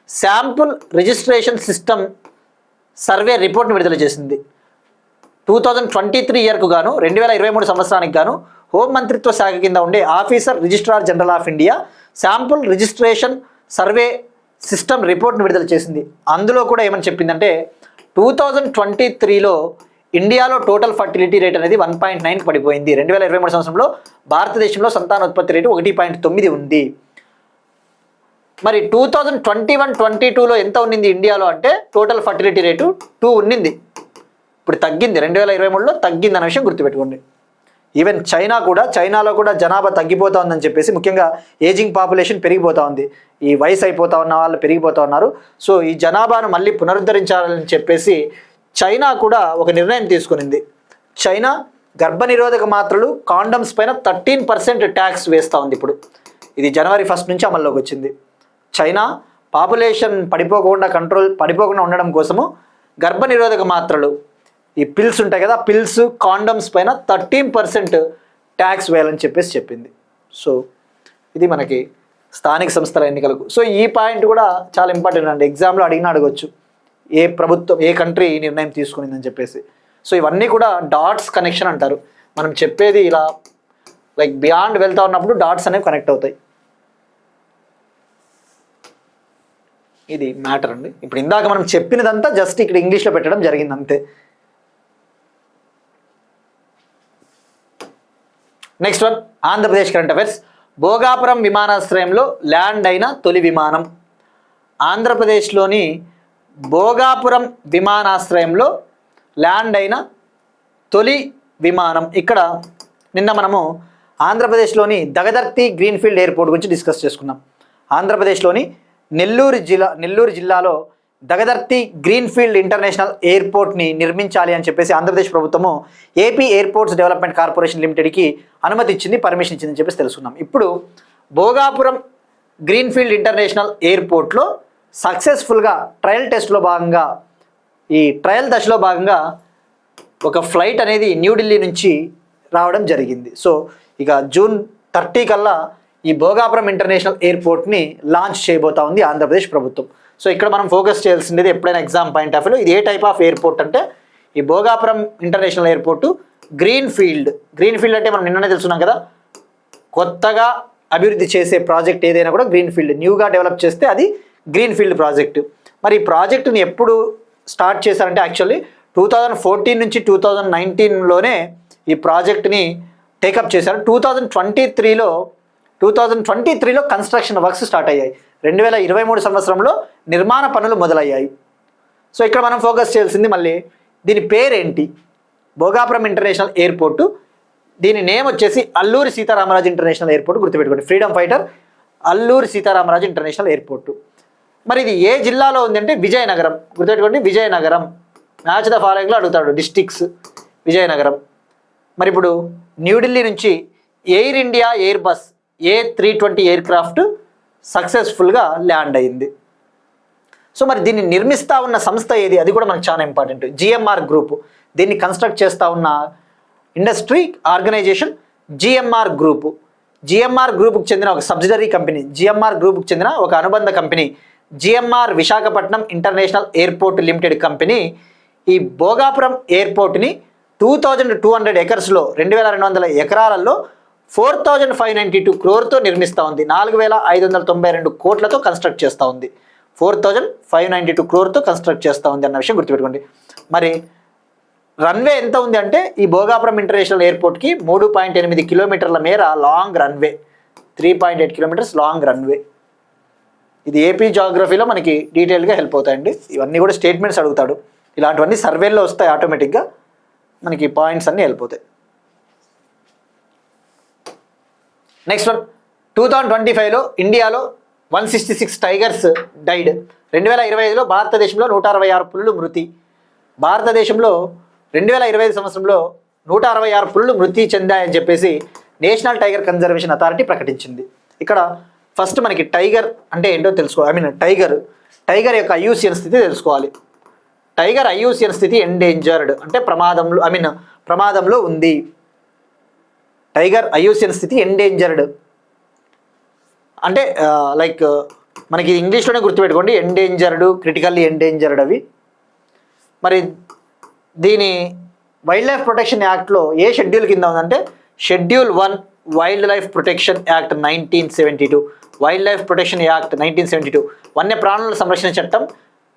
sample registration system survey రిపోర్ట్ని విడుదల చేసింది. 2023 ఇయర్కు గాను 2023 సంవత్సరానికి గాను హోం మంత్రిత్వ శాఖ కింద ఉండే officer registrar general of India sample registration survey system రిపోర్ట్ని విడుదల చేసింది. అందులో కూడా ఏమని చెప్పిందంటే 2023లో ఇండియాలో టోటల్ ఫర్టిలిటీ రేట్ అనేది 1.9కి పడిపోయింది. 2023 సంవత్సరంలో భారతదేశంలో సంతాన ఉత్పత్తి రేటు 1.9 ఉంది. మరి 2021-22లో ఎంత ఉన్నింది ఇండియాలో అంటే టోటల్ ఫర్టిలిటీ రేటు 2 ఉన్నింది. ఇప్పుడు తగ్గింది, 2023లో తగ్గింది అనే విషయం గుర్తుపెట్టుకోండి. ఈవెన్ చైనాలో కూడా జనాభా తగ్గిపోతా ఉందని చెప్పేసి, ముఖ్యంగా ఏజింగ్ పాపులేషన్ పెరిగిపోతూ ఉంది, ఈ వయసు అయిపోతా ఉన్న వాళ్ళు పెరిగిపోతూ ఉన్నారు. సో ఈ జనాభాను మళ్ళీ పునరుద్ధరించాలని చెప్పేసి చైనా కూడా ఒక నిర్ణయం తీసుకునింది. చైనా గర్భనిరోధక మాత్రలు కాండమ్స్ పైన 13% ట్యాక్స్ వేస్తూ ఉంది. ఇప్పుడు ఇది జనవరి 1 నుంచి అమల్లోకి వచ్చింది. చైనా పాపులేషన్ పడిపోకుండా ఉండడం కోసము గర్భనిరోధక మాత్రలు, ఈ పిల్స్ ఉంటాయి కదా, పిల్స్ కాండమ్స్ పైన 13% ట్యాక్స్ వేయాలని చెప్పేసి చెప్పింది. సో ఇది మనకి స్థానిక సంస్థల ఎన్నికలకు. సో ఈ పాయింట్ కూడా చాలా ఇంపార్టెంట్ అండి, ఎగ్జామ్లో అడగొచ్చు ఏ ప్రభుత్వం ఏ కంట్రీ ఈ నిర్ణయం తీసుకునిందని చెప్పేసి. సో ఇవన్నీ కూడా డాట్స్ కనెక్షన్ అంటారు. మనం చెప్పేది ఇలా లైక్ బియాండ్ వెళ్తా ఉన్నప్పుడు డాట్స్ అనేవి కనెక్ట్ అవుతాయి. ఇది మ్యాటర్ అండి. ఇప్పుడు ఇందాక మనం చెప్పినదంతా జస్ట్ ఇక్కడ ఇంగ్లీష్లో పెట్టడం జరిగింది అంతే. Next one, Andhra Pradesh current affairs. Bhogapuram విమానాశ్రయంలో ల్యాండ్ అయిన తొలి విమానం. ఆంధ్రప్రదేశ్లోని భోగాపురం విమానాశ్రయంలో ల్యాండ్ అయిన తొలి విమానం. ఇక్కడ నిన్న మనము ఆంధ్రప్రదేశ్లోని దగదర్తి గ్రీన్ఫీల్డ్ ఎయిర్పోర్ట్ గురించి డిస్కస్ చేసుకున్నాం. ఆంధ్రప్రదేశ్లోని నెల్లూరు జిల్లాలో దగదర్తి గ్రీన్ఫీల్డ్ ఇంటర్నేషనల్ ఎయిర్పోర్ట్ని నిర్మించాలి అని చెప్పేసి ఆంధ్రప్రదేశ్ ప్రభుత్వము ఏపీ ఎయిర్పోర్ట్స్ డెవలప్మెంట్ కార్పొరేషన్ లిమిటెడ్కి అనుమతి ఇచ్చింది, పర్మిషన్ ఇచ్చిందని చెప్పేసి తెలుసుకున్నాం. ఇప్పుడు భోగాపురం గ్రీన్ఫీల్డ్ ఇంటర్నేషనల్ ఎయిర్పోర్ట్లో సక్సెస్ఫుల్గా ట్రయల్ దశలో భాగంగా ఒక ఫ్లైట్ అనేది న్యూఢిల్లీ నుంచి రావడం జరిగింది. సో ఇక జూన్ 30 కల్లా ఈ భోగాపురం ఇంటర్నేషనల్ ఎయిర్పోర్ట్ని లాంచ్ చేయబోతా ఉంది ఆంధ్రప్రదేశ్ ప్రభుత్వం. సో ఇక్కడ మనం ఫోకస్ చేయాల్సింది ఎప్పుడైనా ఎగ్జామ్ పాయింట్ ఆఫ్ వ్యూలో ఇది ఏ టైప్ ఆఫ్ ఎయిర్పోర్ట్ అంటే ఈ Bhogapuram international airport green field అంటే మనం నిన్ననే తెలుసుకున్నాం కదా, కొత్తగా అభివృద్ధి చేసే ప్రాజెక్ట్ ఏదైనా కూడా గ్రీన్ ఫీల్డ్, న్యూగా డెవలప్ చేస్తే అది గ్రీన్ ఫీల్డ్ ప్రాజెక్టు. మరి ఈ ప్రాజెక్టుని ఎప్పుడు స్టార్ట్ చేశారంటే యాక్చువల్లీ 2014 నుంచి 2019లోనే ఈ ప్రాజెక్ట్ని టేకప్ చేశారు. 2023లో కన్స్ట్రక్షన్ వర్క్స్ స్టార్ట్ అయ్యాయి. 2023 సంవత్సరంలో నిర్మాణ పనులు మొదలయ్యాయి. సో ఇక్కడ మనం ఫోకస్ చేయాల్సింది మళ్ళీ దీని పేరేంటి, భోగాపురం ఇంటర్నేషనల్ ఎయిర్పోర్టు. దీని నేమ్ వచ్చేసి అల్లూరి సీతారామరాజు ఇంటర్నేషనల్ ఎయిర్పోర్ట్, గుర్తుపెట్టుకోండి. Freedom fighter Alluri Sitaramaraju international airport. మరి ఇది ఏ జిల్లాలో ఉంది అంటే విజయనగరం, గుర్తుపెట్టుకోండి. విజయనగరం, మ్యాచ్ ద ఫాలోయింగ్లో అడుగుతాడు డిస్ట్రిక్ట్స్, విజయనగరం. మరి ఇప్పుడు న్యూఢిల్లీ నుంచి air India air bus A320 aircraft సక్సెస్ఫుల్గా ల్యాండ్ అయింది. సో మరి దీన్ని నిర్మిస్తూ ఉన్న సంస్థ ఏది, అది కూడా మనకు చాలా ఇంపార్టెంట్. జిఎంఆర్ గ్రూప్, దీన్ని కన్స్ట్రక్ట్ చేస్తూ ఉన్న industry organization GMR group. GMR గ్రూప్కి చెందిన ఒక సబ్సిడరీ కంపెనీ, జిఎంఆర్ గ్రూప్కి చెందిన ఒక అనుబంధ company GMR Visakhapatnam international airport limited company ఈ భోగాపురం ఎయిర్పోర్ట్ని 2200 ఎకర్స్లో 2200 ఎకరాలలో 4592 crore నిర్మిస్తూ ఉంది. 4592 కోట్లతో కన్స్ట్రక్ట్ చేస్తూ ఉంది. 4592 crore కన్స్ట్రక్ట్ చేస్తూ ఉంది అన్న విషయం గుర్తుపెట్టుకోండి. మరి రన్వే ఎంత ఉంది అంటే ఈ భోగాపురం ఇంటర్నేషనల్ ఎయిర్పోర్ట్కి 3.8 కిలోమీటర్ల మేర long runway, 3.8 kilometres long runway. ఇది ఏపీ జాగ్రఫీలో మనకి డీటెయిల్గా హెల్ప్ అవుతాయండి. ఇవన్నీ కూడా స్టేట్మెంట్స్ అడుగుతాడు, ఇలాంటివన్నీ సర్వేల్లో వస్తాయి ఆటోమేటిక్గా, మనకి పాయింట్స్ అన్నీ హెల్ప్ అవుతాయి. నెక్స్ట్ వన్, 2025లో ఇండియాలో 166 టైగర్స్ డైడ్. 2025లో భారతదేశంలో 166 పులులు మృతి. భారతదేశంలో 2025 సంవత్సరంలో 166 పులులు మృతి చెందాయని చెప్పేసి నేషనల్ టైగర్ కన్జర్వేషన్ అథారిటీ ప్రకటించింది. ఇక్కడ ఫస్ట్ మనకి టైగర్ అంటే ఏంటో తెలుసుకోవాలి. టైగర్ యొక్క ఐయూసిఎన్ స్థితి తెలుసుకోవాలి. టైగర్ ఐయూసిఎన్ స్థితి ఎండేంజర్డ్ అంటే ప్రమాదంలో ఉంది. టైగర్ ఐయూసిఎన్ స్థితి ఎండేంజర్డ్ అంటే లైక్ మనకి ఇంగ్లీష్లోనే గుర్తుపెట్టుకోండి, ఎండేంజర్డ్, క్రిటికల్లీ ఎండేంజర్డ్ అవి. మరి దీని వైల్డ్ లైఫ్ ప్రొటెక్షన్ యాక్ట్లో ఏ షెడ్యూల్ కింద ఉందంటే schedule 1 wild life protection act 1972, wild life protection act 1972 వన్య ప్రాణుల సంరక్షణ చట్టం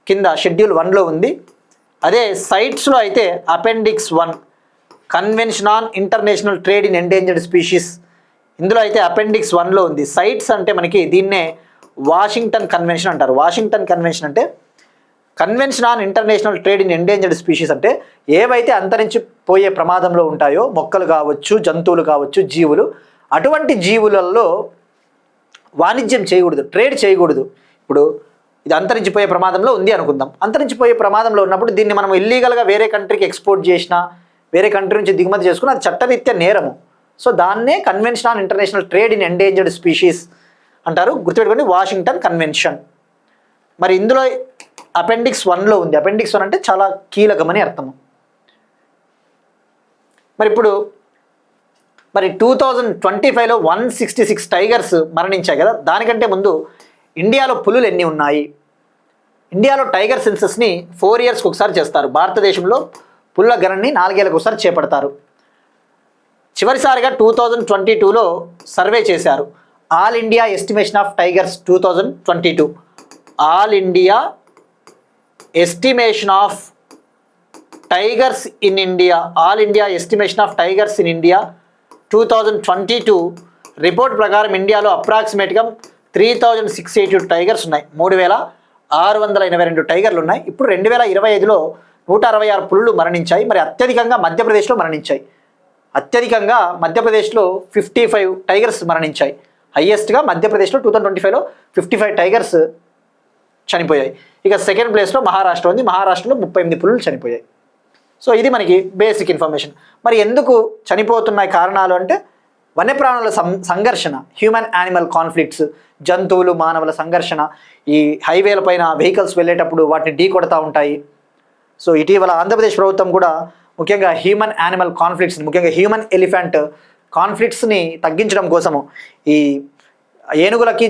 కింద షెడ్యూల్ 1లో ఉంది. అదే సైట్స్లో అయితే appendix 1 convention on international trade in endangered species, ఇందులో అయితే అపెండిక్స్ 1లో ఉంది. సైట్స్ అంటే మనకి దీన్నే వాషింగ్టన్ కన్వెన్షన్ అంటారు. వాషింగ్టన్ కన్వెన్షన్ అంటే convention on international trade in endangered species అంటే ఏవైతే అంతరించిపోయే ప్రమాదంలో ఉంటాయో, మొక్కలు కావచ్చు, జంతువులు కావచ్చు, జీవులు, అటువంటి జీవులలో వాణిజ్యం చేయకూడదు, ట్రేడ్ చేయకూడదు. ఇప్పుడు ఇది అంతరించిపోయే ప్రమాదంలో ఉంది అనుకుందాం. అంతరించిపోయే ప్రమాదంలో ఉన్నప్పుడు దీన్ని మనం ఇల్లీగల్గా వేరే కంట్రీకి ఎక్స్పోర్ట్ చేసినా, వేరే కంట్రీ నుంచి దిగుమతి చేసుకుని అది చట్టరీత్యా నేరము. సో దాన్నే convention on international trade in endangered species అంటారు. గుర్తుపెట్టుకోండి, వాషింగ్టన్ కన్వెన్షన్. మరి ఇందులో అపెండిక్స్ 1లో ఉంది. అపెండిక్స్ 1 అంటే చాలా కీలకమని అర్థము. మరి ఇప్పుడు 2025లో 166 టైగర్స్ మరణించాయి కదా, దానికంటే ముందు ఇండియాలో పులులు ఎన్ని ఉన్నాయి? ఇండియాలో టైగర్ సెన్సస్ని 4 yearsకి ఒకసారి చేస్తారు. భారతదేశంలో పుల్ల గణనని 4 ఏళ్ళకి ఒకసారి చేపడతారు. చివరిసారిగా 2022లో సర్వే చేశారు. All India estimation of tigers 2022, all India estimation of tigers in India, all India estimation of tigers in India 2022 report ప్రకారం ఇండియాలో అప్రాక్సిమేట్గా 3682 టైగర్స్ ఉన్నాయి. 3682 టైగర్లు ఉన్నాయి. ఇప్పుడు 2025లో 166 పులులు మరణించాయి. మరి అత్యధికంగా మధ్యప్రదేశ్లో మరణించాయి. అత్యధికంగా మధ్యప్రదేశ్లో 55 టైగర్స్ మరణించాయి. హయ్యెస్ట్గా మధ్యప్రదేశ్లో 2025లో 55 టైగర్స్ చనిపోయాయి. ఇక సెకండ్ ప్లేస్లో మహారాష్ట్ర ఉంది. మహారాష్ట్రలో 38 పులులు చనిపోయాయి. సో ఇది మనకి బేసిక్ ఇన్ఫర్మేషన్. మరి ఎందుకు చనిపోతున్నాయి కారణాలు అంటే వన్యప్రాణుల సంఘర్షణ, హ్యూమన్ యానిమల్ కాన్ఫ్లిక్ట్స్, జంతువులు మానవుల సంఘర్షణ, ఈ హైవేల పైన వెహికల్స్ వెళ్ళేటప్పుడు వాటిని ఢీ కొడతా ఉంటాయి. సో ఇటీవల ఆంధ్రప్రదేశ్ ప్రభుత్వం కూడా ముఖ్యంగా హ్యూమన్ యానిమల్ కాన్ఫ్లిక్ట్స్ని, ముఖ్యంగా హ్యూమన్ ఎలిఫెంట్ కాన్ఫ్లిక్ట్స్ని తగ్గించడం కోసము, ఈ ఏనుగులకి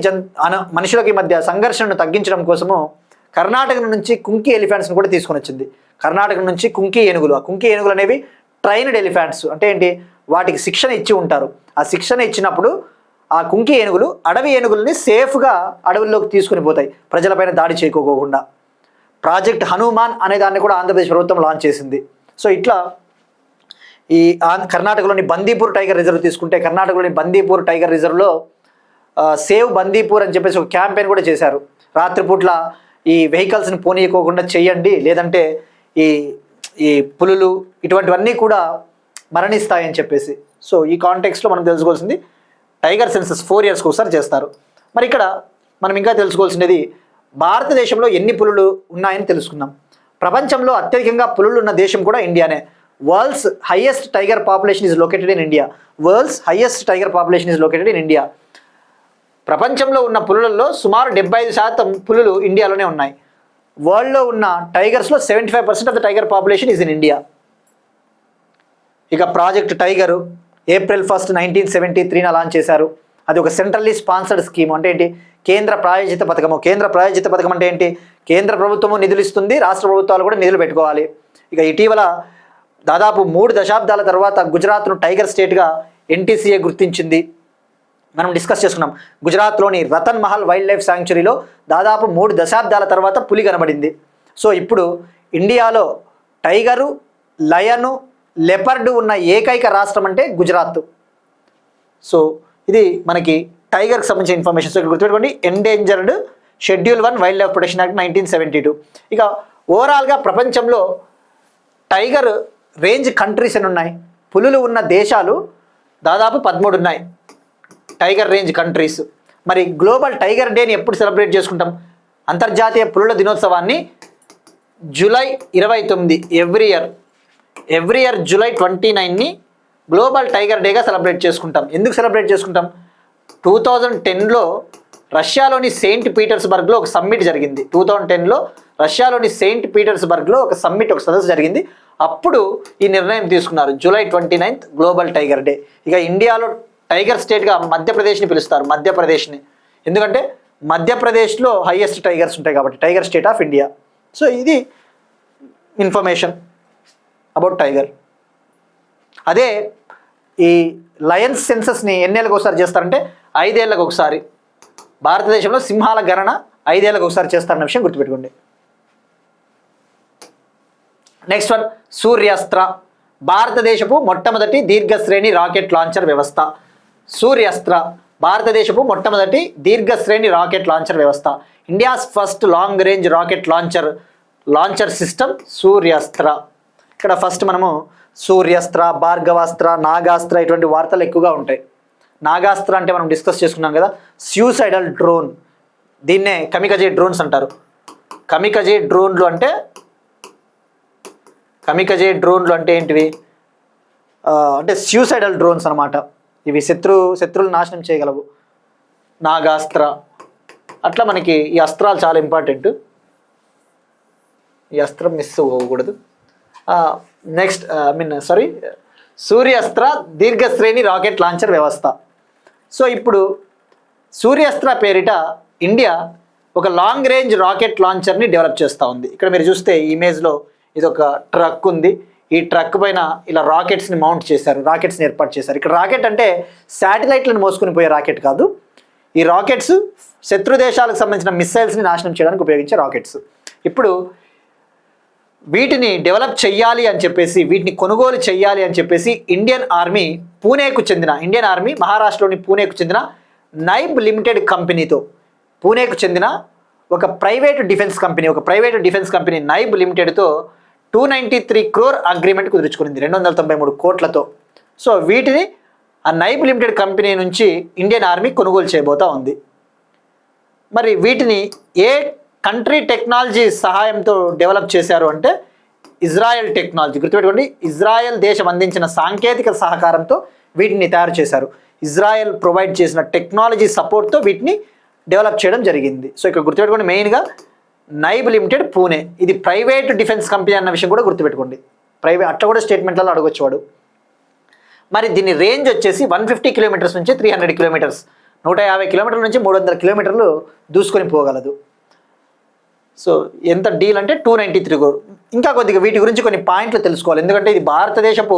మనుషులకి మధ్య సంఘర్షణను తగ్గించడం కోసము కర్ణాటక నుంచి కుంకి ఎలిఫెంట్స్ని కూడా తీసుకొని వచ్చింది. కర్ణాటక నుంచి కుంకి ఏనుగులు. ఆ కుంకి ఏనుగులు అనేవి ట్రైన్డ్ ఎలిఫెంట్స్. అంటే ఏంటి, వాటికి శిక్షణ ఇచ్చి ఉంటారు. ఆ శిక్షణ ఇచ్చినప్పుడు ఆ కుంకి ఏనుగులు అడవి ఏనుగుల్ని సేఫ్గా అడవుల్లోకి తీసుకుని పోతాయి, ప్రజలపైన దాడి చేయకోకుండా. ప్రాజెక్ట్ హనుమాన్ అనే దాన్ని కూడా ఆంధ్రప్రదేశ్ ప్రభుత్వం లాంచ్ చేసింది. సో ఇట్లా ఈ కర్ణాటకలోని బందీపూర్ టైగర్ రిజర్వ్ తీసుకుంటే, కర్ణాటకలోని బందీపూర్ టైగర్ రిజర్వ్లో సేవ్ బందీపూర్ అని చెప్పేసి ఒక క్యాంపెయిన్ కూడా చేశారు. రాత్రిపూట్ల ఈ వెహికల్స్ని పోనీయకోకుండా చేయండి, లేదంటే ఈ ఈ పులులు ఇటువంటివన్నీ కూడా మరణిస్తాయని చెప్పేసి. సో ఈ కాంటెక్స్లో మనం తెలుసుకోవాల్సింది, టైగర్ సెన్సస్ 4 ఇయర్స్కి ఒకసారి చేస్తారు. మరి ఇక్కడ మనం ఇంకా తెలుసుకోవాల్సినది, భారతదేశంలో ఎన్ని పులులు ఉన్నాయని తెలుసుకుందాం. ప్రపంచంలో అత్యధికంగా పులులు ఉన్న దేశం కూడా ఇండియానే. World's highest tiger population is located in India. World's highest tiger population is located in India. ప్రపంచంలో ఉన్న పులులలో సుమారు 75% పులులు ఇండియాలోనే ఉన్నాయి. వరల్డ్లో ఉన్న టైగర్స్లో 75% of the tiger population is in India. ఇక ప్రాజెక్ట్ టైగర్ April 1, 1973 లాంచ్ చేశారు. అది ఒక సెంట్రల్లీ స్పాన్సర్డ్ స్కీమ్. అంటే ఏంటి, కేంద్ర ప్రాయోజిత పథకము. కేంద్ర ప్రాయోజిత పథకం అంటే ఏంటి, కేంద్ర ప్రభుత్వము నిధులు ఇస్తుంది, రాష్ట్ర ప్రభుత్వాలు కూడా నిధులు పెట్టుకోవాలి. ఇక ఇటీవల దాదాపు 3 దశాబ్దాల తర్వాత గుజరాత్ను టైగర్ స్టేట్గా NTCA గుర్తించింది. మనం డిస్కస్ చేసుకున్నాం. గుజరాత్లోని రతన్ మహల్ వైల్డ్ లైఫ్ శాంక్చురీలో దాదాపు 3 దశాబ్దాల తర్వాత పులి కనబడింది. సో ఇప్పుడు ఇండియాలో టైగరు, లయను, లెపర్డు ఉన్న ఏకైక రాష్ట్రం అంటే గుజరాత్. సో ఇది మనకి టైగర్కి సంబంధించిన ఇన్ఫర్మేషన్. సో ఇక్కడ గుర్తుపెట్టుకోండి, endangered schedule 1 wild life protection act 1972. ఇక ఓవరాల్గా ప్రపంచంలో టైగర్ రేంజ్ కంట్రీస్ ఎన్ని ఉన్నాయి, పులులు ఉన్న దేశాలు దాదాపు 13 ఉన్నాయి, టైగర్ రేంజ్ కంట్రీస్. మరి గ్లోబల్ టైగర్ డేని ఎప్పుడు సెలబ్రేట్ చేసుకుంటాం? అంతర్జాతీయ పులుల దినోత్సవాన్ని జూలై 29 ఎవ్రీ ఇయర్ జూలై 29ని గ్లోబల్ టైగర్ డేగా సెలబ్రేట్ చేసుకుంటాం. ఎందుకు సెలబ్రేట్ చేసుకుంటాం? 2010లో రష్యాలోని సెయింట్ పీటర్స్బర్గ్లో ఒక సమ్మిట్ జరిగింది. 2010లో రష్యాలోని సెయింట్ పీటర్స్బర్గ్లో ఒక సదస్సు జరిగింది. అప్పుడు ఈ నిర్ణయం తీసుకున్నారు, జూలై 29 గ్లోబల్ టైగర్ డే. ఇక ఇండియాలో టైగర్ స్టేట్గా మధ్యప్రదేశ్ని పిలుస్తారు, మధ్యప్రదేశ్ని. ఎందుకంటే మధ్యప్రదేశ్లో హైయెస్ట్ టైగర్స్ ఉంటాయి కాబట్టి, tiger state of India. So ఇది ఇన్ఫర్మేషన్ అబౌట్ టైగర్. అదే ఈ లయన్స్ సెన్సస్ని ఎన్నేళ్ళకి ఒకసారి చేస్తారంటే 5 ఏళ్ళకి ఒకసారి. భారతదేశంలో సింహాల గణన 5 ఏళ్ళకి ఒకసారి చేస్తారన్న విషయం గుర్తుపెట్టుకోండి. Next one, Suryastra. భారతదేశపు మొట్టమొదటి దీర్ఘశ్రేణి రాకెట్ లాంచర్ వ్యవస్థ. సూర్యాస్త్ర భారతదేశపు మొట్టమొదటి దీర్ఘశ్రేణి రాకెట్ లాంచర్ వ్యవస్థ. India's first long range rocket launcher system Suryastra. ఇక్కడ ఫస్ట్ మనము సూర్యాస్త్ర, భార్గవాస్త్ర, నాగాస్త్ర ఇటువంటి వార్తలు ఎక్కువగా ఉంటాయి. నాగాస్త్ర అంటే మనం డిస్కస్ చేసుకున్నాం కదా, సూసైడల్ డ్రోన్. దీన్నే కమికజే డ్రోన్స్ అంటారు. కమికజే డ్రోన్లు అంటే ఏంటివి అంటే సూసైడల్ డ్రోన్స్ అనమాట. ఇవి శత్రువులు నాశనం చేయగలవు. నాగాస్త్ర అట్లా మనకి ఈ అస్త్రాలు చాలా ఇంపార్టెంట్. ఈ అస్త్రం మిస్ అవ్వకూడదు. నెక్స్ట్ సూర్యాస్త్ర దీర్ఘశ్రేణి రాకెట్ లాంచర్ వ్యవస్థ. సో ఇప్పుడు సూర్యాస్త్ర పేరిట ఇండియా ఒక లాంగ్ రేంజ్ రాకెట్ లాంచర్ని డెవలప్ చేస్తూ ఉంది. ఇక్కడ మీరు చూస్తే ఈ ఇమేజ్లో ఇది ఒక ట్రక్ ఉంది. ఈ ట్రక్ పైన ఇలా రాకెట్స్ని ఏర్పాటు చేశారు. ఇక్కడ రాకెట్ అంటే శాటిలైట్లను మోసుకుని పోయే రాకెట్ కాదు. ఈ రాకెట్స్ శత్రు దేశాలకు సంబంధించిన మిస్సైల్స్ని నాశనం చేయడానికి ఉపయోగించే రాకెట్స్. ఇప్పుడు వీటిని డెవలప్ చెయ్యాలి అని చెప్పేసి, వీటిని కొనుగోలు చెయ్యాలి అని చెప్పేసి ఇండియన్ ఆర్మీ మహారాష్ట్రలోని పూణేకు చెందిన నైబ్ లిమిటెడ్ కంపెనీతో, పూణేకు చెందిన ఒక ప్రైవేట్ డిఫెన్స్ కంపెనీ నైబ్ లిమిటెడ్తో 293 crore అగ్రిమెంట్ కుదుర్చుకునింది, 293 కోట్లతో. సో వీటిని ఆ నైబ్ లిమిటెడ్ కంపెనీ నుంచి ఇండియన్ ఆర్మీ కొనుగోలు చేయబోతా ఉంది. మరి వీటిని ఏ కంట్రీ టెక్నాలజీ సహాయంతో డెవలప్ చేశారు అంటే ఇజ్రాయెల్ టెక్నాలజీ. గుర్తుపెట్టుకోండి, ఇజ్రాయెల్ దేశం అందించిన సాంకేతిక సహకారంతో వీటిని తయారు చేశారు. ఇజ్రాయెల్ ప్రొవైడ్ చేసిన టెక్నాలజీ సపోర్ట్తో వీటిని డెవలప్ చేయడం జరిగింది. సో ఇక్కడ గుర్తుపెట్టుకోండి, మెయిన్గా నైబ్ లిమిటెడ్ పూణే, ఇది ప్రైవేట్ డిఫెన్స్ కంపెనీ అన్న విషయం కూడా గుర్తుపెట్టుకోండి. అట్లా కూడా స్టేట్మెంట్లలో అడగొచ్చు వాడు. మరి దీని రేంజ్ వచ్చేసి 150 కిలోమీటర్స్ నుంచి 300 కిలోమీటర్స్, 150 కిలోమీటర్ల నుంచి 300 కిలోమీటర్లు దూసుకొని పోగలదు. సో ఎంత డీల్ అంటే 293 crore. ఇంకా కొద్దిగా వీటి గురించి కొన్ని పాయింట్లు తెలుసుకోవాలి, ఎందుకంటే ఇది భారతదేశపు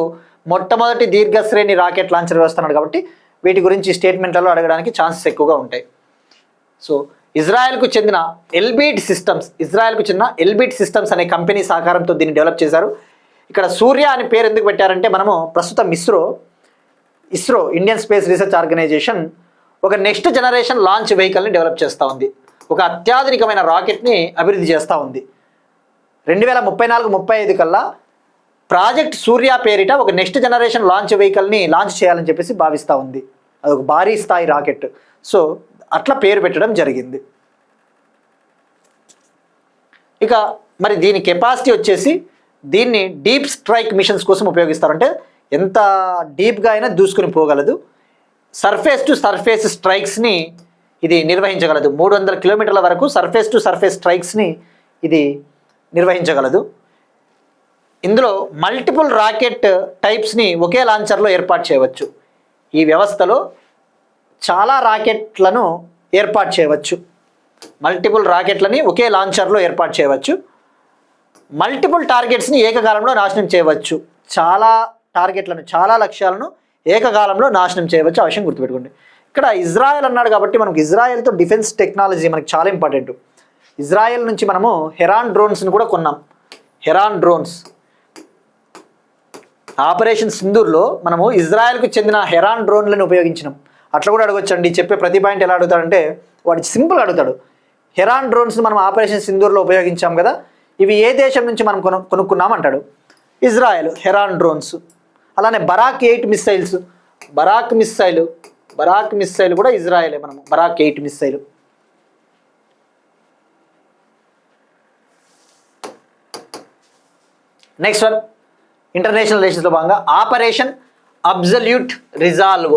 మొట్టమొదటి దీర్ఘశ్రేణి రాకెట్ లాంచర్ వ్యవస్థ అన్నాడు కాబట్టి వీటి గురించి స్టేట్మెంట్లలో అడగడానికి ఛాన్సెస్ ఎక్కువగా ఉంటాయి. సో ఇజ్రాయెల్కు చెందిన ఎల్బిట్ సిస్టమ్స్ అనే కంపెనీ సహకారంతో దీన్ని డెవలప్ చేశారు. ఇక్కడ సూర్య అని పేరు ఎందుకు పెట్టారంటే, మనము ప్రస్తుతం ISRO Indian space research organization ఒక నెక్స్ట్ జనరేషన్ లాంచ్ వెహికల్ని డెవలప్ చేస్తూ ఉంది, ఒక అత్యాధునికమైన రాకెట్ని అభివృద్ధి చేస్తూ ఉంది. 2034-35 కల్లా ప్రాజెక్ట్ సూర్య పేరిట ఒక నెక్స్ట్ జనరేషన్ లాంచ్ వెహికల్ని లాంచ్ చేయాలని చెప్పేసి భావిస్తూ ఉంది. అదొక భారీ స్థాయి రాకెట్. సో అట్లా పేరు పెట్టడం జరిగింది. ఇక మరి దీని కెపాసిటీ వచ్చేసి, దీన్ని డీప్ స్ట్రైక్ మిషన్స్ కోసం ఉపయోగిస్తారంటే ఎంత డీప్గా అయినా దూసుకుని పోగలదు. సర్ఫేస్ టు సర్ఫేస్ స్ట్రైక్స్ని ఇది నిర్వహించగలదు. 300 కిలోమీటర్ల వరకు సర్ఫేస్ టు సర్ఫేస్ స్ట్రైక్స్ని ఇది నిర్వహించగలదు. ఇందులో మల్టిపుల్ రాకెట్ టైప్స్ని ఒకే లాంచర్లో ఏర్పాటు చేయవచ్చు. ఈ వ్యవస్థలో చాలా రాకెట్లను ఏర్పాటు చేయవచ్చు. మల్టిపుల్ రాకెట్లని ఒకే లాంచర్లో ఏర్పాటు చేయవచ్చు. మల్టిపుల్ టార్గెట్స్ని ఏకకాలంలో నాశనం చేయవచ్చు. చాలా టార్గెట్లను, చాలా లక్ష్యాలను ఏకకాలంలో నాశనం చేయవచ్చు. ఆ విషయం గుర్తుపెట్టుకోండి. ఇక్కడ ఇజ్రాయెల్ అన్నాడు కాబట్టి మనకు ఇజ్రాయెల్తో డిఫెన్స్ టెక్నాలజీ మనకు చాలా ఇంపార్టెంట్. ఇజ్రాయెల్ నుంచి మనము హెరాన్ డ్రోన్స్ని కూడా కొన్నాం. హెరాన్ డ్రోన్స్ ఆపరేషన్ సింధూర్లో మనము ఇజ్రాయెల్కు చెందిన హెరాన్ డ్రోన్లను ఉపయోగించినాం. అట్లా కూడా అడగొచ్చండి. చెప్పే ప్రతి పాయింట్ ఎలా అడుగుతాడంటే వాడు సింపుల్ అడుగుతాడు. హెరాన్ డ్రోన్స్ని మనం ఆపరేషన్ సింధూర్లో ఉపయోగించాం కదా, ఇవి ఏ దేశం నుంచి మనం కొనుక్కున్నాం అంటాడు. Israel Heron drones. అలానే బరాక్ 8 మిస్సైల్స్, బరాక్ మిస్సైల్ కూడా ఇజ్రాయెలే. మనము Barak 8 missile. Next one, international రిలేషన్స్లో భాగంగా ఆపరేషన్ అబ్జల్యూట్ రిజాల్వ్.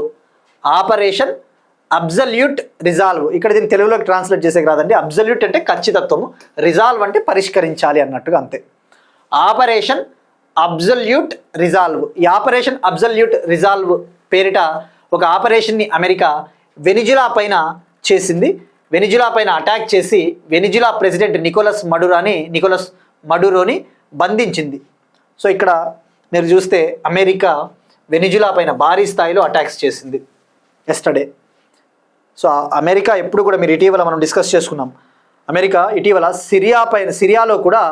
ఇక్కడ దీన్ని తెలుగులోకి ట్రాన్స్లేట్ చేసేకి రాదండి. అబ్జల్యూట్ అంటే ఖచ్చితత్వము, రిజాల్వ్ అంటే పరిష్కరించాలి అన్నట్టుగా అంతే. Operation absolute resolve. ఈ ఆపరేషన్ అబ్జల్యూట్ రిజాల్వ్ పేరిట ఒక ఆపరేషన్ని అమెరికా వెనిజులా పైన చేసింది. వెనిజులా పైన అటాక్ చేసి వెనిజులా ప్రెసిడెంట్ నికోలస్ మడురోని బంధించింది. సో ఇక్కడ మీరు చూస్తే అమెరికా వెనిజులా పైన భారీ స్థాయిలో అటాక్స్ చేసింది ఎస్టర్డే. సో అమెరికా ఎప్పుడు కూడా మీరు ఇటీవల మనం డిస్కస్ చేసుకున్నాం. అమెరికా ఇటీవల సిరియాలో కూడా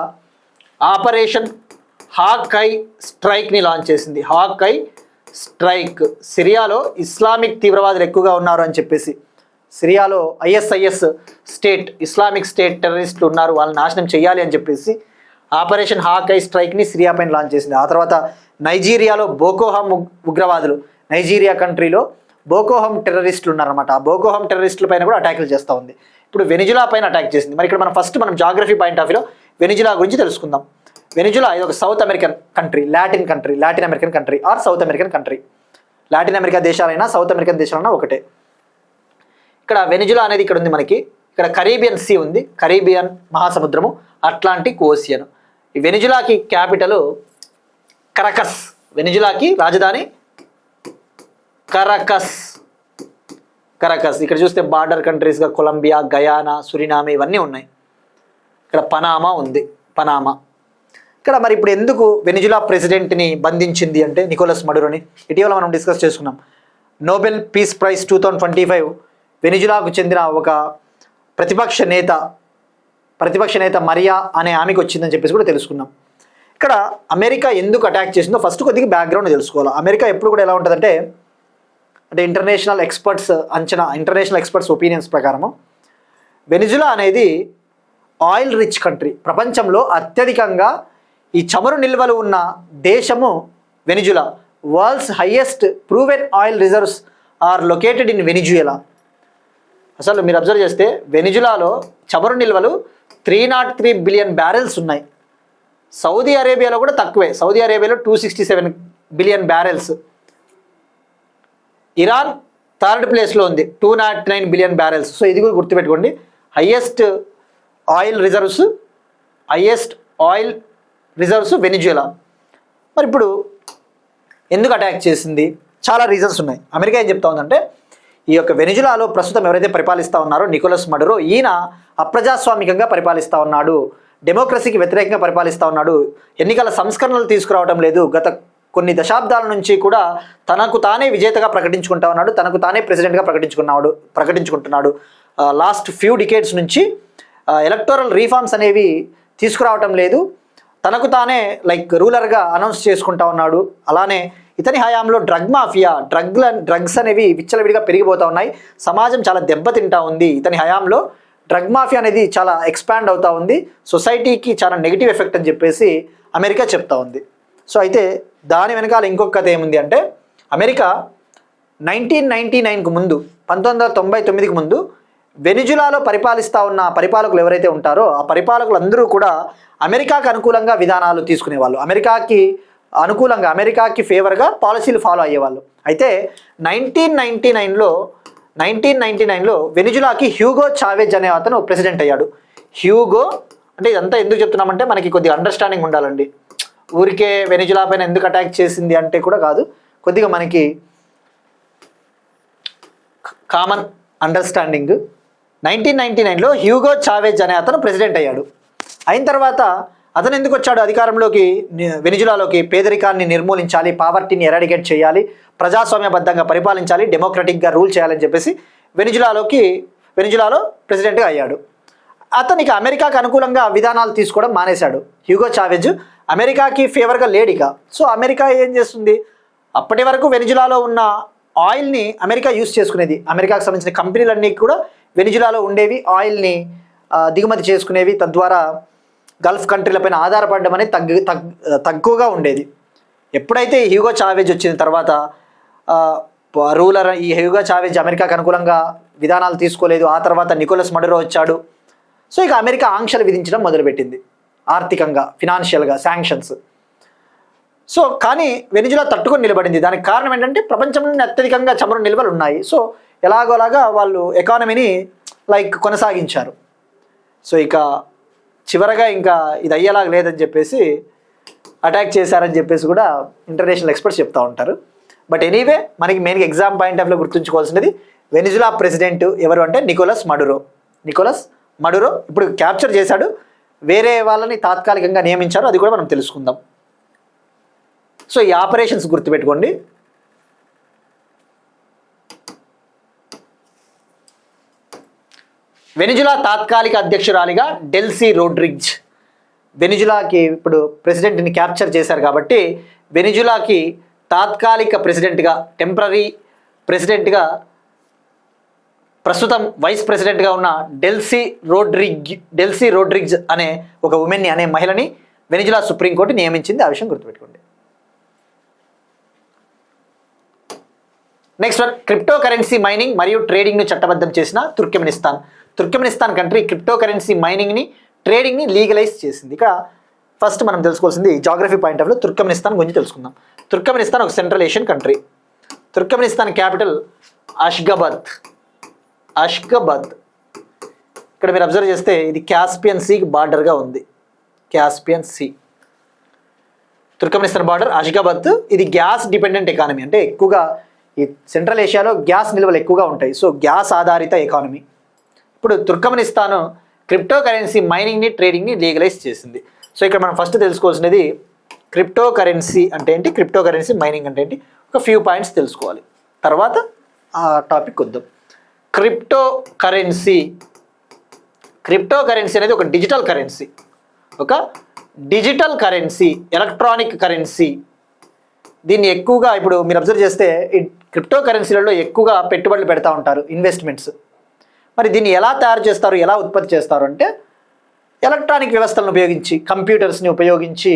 ఆపరేషన్ హాక్-ఐ స్ట్రైక్ని లాంచ్ చేసింది. Hawkeye strike. సిరియాలో ఇస్లామిక్ తీవ్రవాదులు ఎక్కువగా ఉన్నారు అని చెప్పేసి, సిరియాలో ISIS ఇస్లామిక్ స్టేట్ టెర్రరిస్టులు ఉన్నారు, వాళ్ళని నాశనం చేయాలి అని చెప్పేసి ఆపరేషన్ హాక్-ఐ స్ట్రైక్ని సిరియా పైన లాంచ్ చేసింది. ఆ తర్వాత నైజీరియాలో బోకోహమ్ ఉగ్రవాదులు, నైజీరియా కంట్రీలో బోకోహమ్ టెర్రరిస్టులు ఉన్నారన్నమాట. ఆ బోకోహమ్ టెర్రరిస్టుల పైన కూడా అటాకులు చేస్తూ ఉంది. ఇప్పుడు వెనిజులా పైన అటాక్ చేసింది. మరి ఇక్కడ మనం జాగ్రఫీ పాయింట్ ఆఫ్ వ్యూలో వెనిజులా గురించి తెలుసుకుందాం. వెనిజులా ఇది ఒక South American country, Latin American country or South American country. Latin America దేశాలైనా సౌత్ అమెరికన్ దేశాలైనా ఒకటే. ఇక్కడ వెనిజులా అనేది ఇక్కడ ఉంది మనకి. ఇక్కడ కరీబియన్ సీ ఉంది, కరీబియన్ మహాసముద్రము, అట్లాంటిక్ ఓసియన్. ఈ వెనిజులాకి క్యాపిటల్ కరకస్. వెనిజులాకి రాజధాని కరకస్. ఇక్కడ చూస్తే బార్డర్ కంట్రీస్గా కొలంబియా, గయానా, సురినామే ఇవన్నీ ఉన్నాయి. ఇక్కడ పనామా ఉంది, పనామా. ఇక్కడ మరి ఇప్పుడు ఎందుకు వెనిజులా ప్రెసిడెంట్ని బంధించింది అంటే నికోలస్ మడురోని ఇటీవల మనం డిస్కస్ చేసుకున్నాం. నోబెల్ పీస్ ప్రైజ్ 2025 వెనిజులాకు చెందిన ఒక ప్రతిపక్ష నేత మరియా అనే ఆమెకు వచ్చిందని చెప్పేసి కూడా తెలుసుకున్నాం. ఇక్కడ అమెరికా ఎందుకు అటాక్ చేసిందో ఫస్ట్ కొద్దిగా బ్యాక్గ్రౌండ్ తెలుసుకోవాలి. అమెరికా ఎప్పుడు కూడా ఎలా ఉంటుందంటే, ఇంటర్నేషనల్ ఎక్స్పర్ట్స్ ఒపీనియన్స్ ప్రకారము వెనిజులా అనేది ఆయిల్ రిచ్ కంట్రీ. ప్రపంచంలో అత్యధికంగా ఈ చమురు నిల్వలు ఉన్న దేశము Venezuela. World's highest proven oil reserves are located in Venezuela. అసలు మీరు అబ్జర్వ్ చేస్తే వెనిజులాలో చమురు నిల్వలు 303 బిలియన్ బ్యారెల్స్ ఉన్నాయి. సౌదీ అరేబియాలో కూడా తక్కువే. సౌదీ అరేబియాలో 267 బిలియన్ బ్యారెల్స్. ఇరాన్ థర్డ్ ప్లేస్లో ఉంది, 209 బిలియన్ బ్యారెల్స్. సో ఇది కూడా గుర్తుపెట్టుకోండి. Highest oil reserves Venezuela. మరి ఇప్పుడు ఎందుకు అటాక్ చేసింది? చాలా రీజన్స్ ఉన్నాయి. అమెరికా ఏం చెప్తా ఉందంటే, ఈ యొక్క వెనిజులాలో ప్రస్తుతం ఎవరైతే పరిపాలిస్తూ ఉన్నారో నికోలస్ మడురో, ఈయన అప్రజాస్వామికంగా పరిపాలిస్తూ ఉన్నాడు, డెమోక్రసీకి వ్యతిరేకంగా పరిపాలిస్తూ ఉన్నాడు, ఎన్నికల సంస్కరణలు తీసుకురావడం లేదు, గత కొన్ని దశాబ్దాల నుంచి కూడా తనకు తానే విజేతగా ప్రకటించుకుంటా ఉన్నాడు, తనకు తానే ప్రెసిడెంట్గా ప్రకటించుకుంటున్నాడు. లాస్ట్ ఫ్యూ డికేడ్స్ నుంచి ఎలక్టోరల్ రీఫార్మ్స్ అనేవి తీసుకురావటం లేదు, తనకు తానే రూలర్గా అనౌన్స్ చేసుకుంటా ఉన్నాడు. అలానే ఇతని హయాంలో డ్రగ్ మాఫియా, డ్రగ్స్ అనేవి విచ్చలవిడిగా పెరిగిపోతూ ఉన్నాయి, సమాజం చాలా దెబ్బతింటా ఉంది. ఇతని హయాంలో డ్రగ్ మాఫియా అనేది చాలా ఎక్స్పాండ్ అవుతూ ఉంది, సొసైటీకి చాలా నెగిటివ్ ఎఫెక్ట్ అని చెప్పేసి అమెరికా చెప్తా ఉంది. సో అయితే దాని వెనకాల ఇంకొక కథ ఏముంది అంటే, అమెరికా 1999కు ముందు, 1999కి ముందు వెనిజులాలో పరిపాలిస్తూ ఉన్న పరిపాలకులు ఎవరైతే ఉంటారో ఆ పరిపాలకులందరూ కూడా అమెరికాకి అనుకూలంగా విధానాలు తీసుకునేవాళ్ళు, అమెరికాకి అనుకూలంగా, అమెరికాకి ఫేవర్గా పాలసీలు ఫాలో అయ్యేవాళ్ళు. అయితే 1999లో వెనిజులాకి హ్యూగో చావెజ్ అనే అతను ప్రెసిడెంట్ అయ్యాడు. హ్యూగో అంటే ఇదంతా ఎందుకు చెప్తున్నామంటే మనకి కొద్దిగా అండర్స్టాండింగ్ ఉండాలండి. ఊరికే వెనిజులా పైన ఎందుకు అటాక్ చేసింది అంటే కూడా కాదు, కొద్దిగా మనకి కామన్ అండర్స్టాండింగ్. 1999లో హ్యూగో చావెజ్ అనే అతను ప్రెసిడెంట్ అయ్యాడు. అయిన తర్వాత అతను ఎందుకు వచ్చాడు అధికారంలోకి, వెనిజులాలోకి? పేదరికాన్ని నిర్మూలించాలి, పావర్టీని ఎరాడికేట్ చేయాలి, ప్రజాస్వామ్యబద్ధంగా పరిపాలించాలి, డెమోక్రటిక్గా రూల్ చేయాలని చెప్పేసి వెనిజులాలో ప్రెసిడెంట్గా అయ్యాడు. అతనికి అమెరికాకు అనుకూలంగా విధానాలు తీసుకోవడం మానేశాడు. హ్యూగో చావెజ్ అమెరికాకి ఫేవర్గా లేడిక. సో అమెరికా ఏం చేస్తుంది, అప్పటి వరకు వెనిజులాలో ఉన్న ఆయిల్ని అమెరికా యూస్ చేసుకునేది, అమెరికాకు సంబంధించిన కంపెనీలన్నీ కూడా వెనిజులాలో ఉండేవి, ఆయిల్ని దిగుమతి చేసుకునేవి, తద్వారా గల్ఫ్ కంట్రీలపైన ఆధారపడడం అనేది తక్కువగా ఉండేది. ఎప్పుడైతే హ్యూగో చావెజ్ వచ్చిన తర్వాత ఈ హ్యూగో చావెజ్ అమెరికాకు అనుకూలంగా విధానాలు తీసుకోలేదు. ఆ తర్వాత నికోలస్ మడురో వచ్చాడు. సో ఇక అమెరికా ఆంక్షలు విధించడం మొదలుపెట్టింది, ఆర్థికంగా, ఫినాన్షియల్గా శాంక్షన్స్. సో కానీ వెనిజులా తట్టుకొని నిలబడింది. దానికి కారణం ఏంటంటే ప్రపంచంలోనే అత్యధికంగా చమురు నిల్వలు ఉన్నాయి. సో ఎలాగోలాగా వాళ్ళు ఎకానమీని కొనసాగించారు. సో ఇక చివరగా ఇంకా ఇది అయ్యేలాగా లేదని చెప్పేసి అటాక్ చేశారని చెప్పేసి కూడా ఇంటర్నేషనల్ ఎక్స్పర్ట్స్ చెప్తూ ఉంటారు. బట్ ఎనీవే మనకి మెయిన్గా ఎగ్జామ్ పాయింట్ ఆఫ్లో గుర్తుంచుకోవాల్సినది వెనిజులా ప్రెసిడెంట్ ఎవరు అంటే నికోలస్ మడురో ఇప్పుడు క్యాప్చర్ చేశాడు, వేరే వాళ్ళని తాత్కాలికంగా నియమించారు, అది కూడా మనం తెలుసుకుందాం. సో ఈ ఆపరేషన్స్ గుర్తుపెట్టుకోండి. వెనిజులా తాత్కాలిక అధ్యక్షురాలిగా డెల్సీ రోడ్రిగ్జ్, వెనిజులాకి ఇప్పుడు ప్రెసిడెంట్ని క్యాప్చర్ చేశారు కాబట్టి వెనిజులాకి తాత్కాలిక ప్రెసిడెంట్గా, టెంపరరీ ప్రెసిడెంట్గా ప్రస్తుతం వైస్ ప్రెసిడెంట్గా ఉన్న డెల్సీ రోడ్రిగ్జ్ అనే ఒక ఉమెన్ని, అనే మహిళని వెనిజులా సుప్రీంకోర్టు నియమించింది. ఆ విషయం గుర్తుపెట్టుకోండి. Next one, crypto currency mining మరియు ట్రేడింగ్ను చట్టబద్ధం చేసిన తుర్క్మెనిస్తాన్ కంట్రీ క్రిప్టో కరెన్సీ మైనింగ్ని, ట్రేడింగ్ని లీగలైజ్ చేసింది. ఇక ఫస్ట్ మనం తెలుసుకోవాల్సింది geography point of view Turkmenistan గురించి తెలుసుకుందాం. తుర్క్మెనిస్తాన్ ఒక central Asian country. Turkmenistan capital Ashgabat. ఇక్కడ మీరు అబ్జర్వ్ చేస్తే ఇది క్యాస్పియన్ సీకి బార్డర్గా ఉంది. Caspian sea, Turkmenistan border, Ashgabat. ఇది గ్యాస్ డిపెండెంట్ ఎకానమీ, అంటే ఎక్కువగా ఈ సెంట్రల్ ఏషియాలో గ్యాస్ నిల్వలు ఎక్కువగా ఉంటాయి. సో గ్యాస్ ఆధారిత ఎకానమీ. ఇప్పుడు తుర్క్మెనిస్తాన్ క్రిప్టో కరెన్సీ మైనింగ్ని, ట్రేడింగ్ని లీగలైజ్ చేసింది. సో ఇక్కడ మనం ఫస్ట్ తెలుసుకోవాల్సినది క్రిప్టో కరెన్సీ అంటే ఏంటి, క్రిప్టో కరెన్సీ మైనింగ్ అంటే ఏంటి, ఒక ఫ్యూ పాయింట్స్ తెలుసుకోవాలి, తర్వాత ఆ టాపిక్ వద్దాం. క్రిప్టో కరెన్సీ అనేది ఒక డిజిటల్ కరెన్సీ, ఎలక్ట్రానిక్ కరెన్సీ. దీన్ని ఎక్కువగా ఇప్పుడు మీరు అబ్జర్వ్ చేస్తే ఈ క్రిప్టో కరెన్సీలలో ఎక్కువగా పెట్టుబడులు పెడతా ఉంటారు, ఇన్వెస్ట్మెంట్స్. మరి దీన్ని ఎలా తయారు చేస్తారు, ఎలా ఉత్పత్తి చేస్తారు అంటే ఎలక్ట్రానిక్ వ్యవస్థలను ఉపయోగించి, కంప్యూటర్స్ని ఉపయోగించి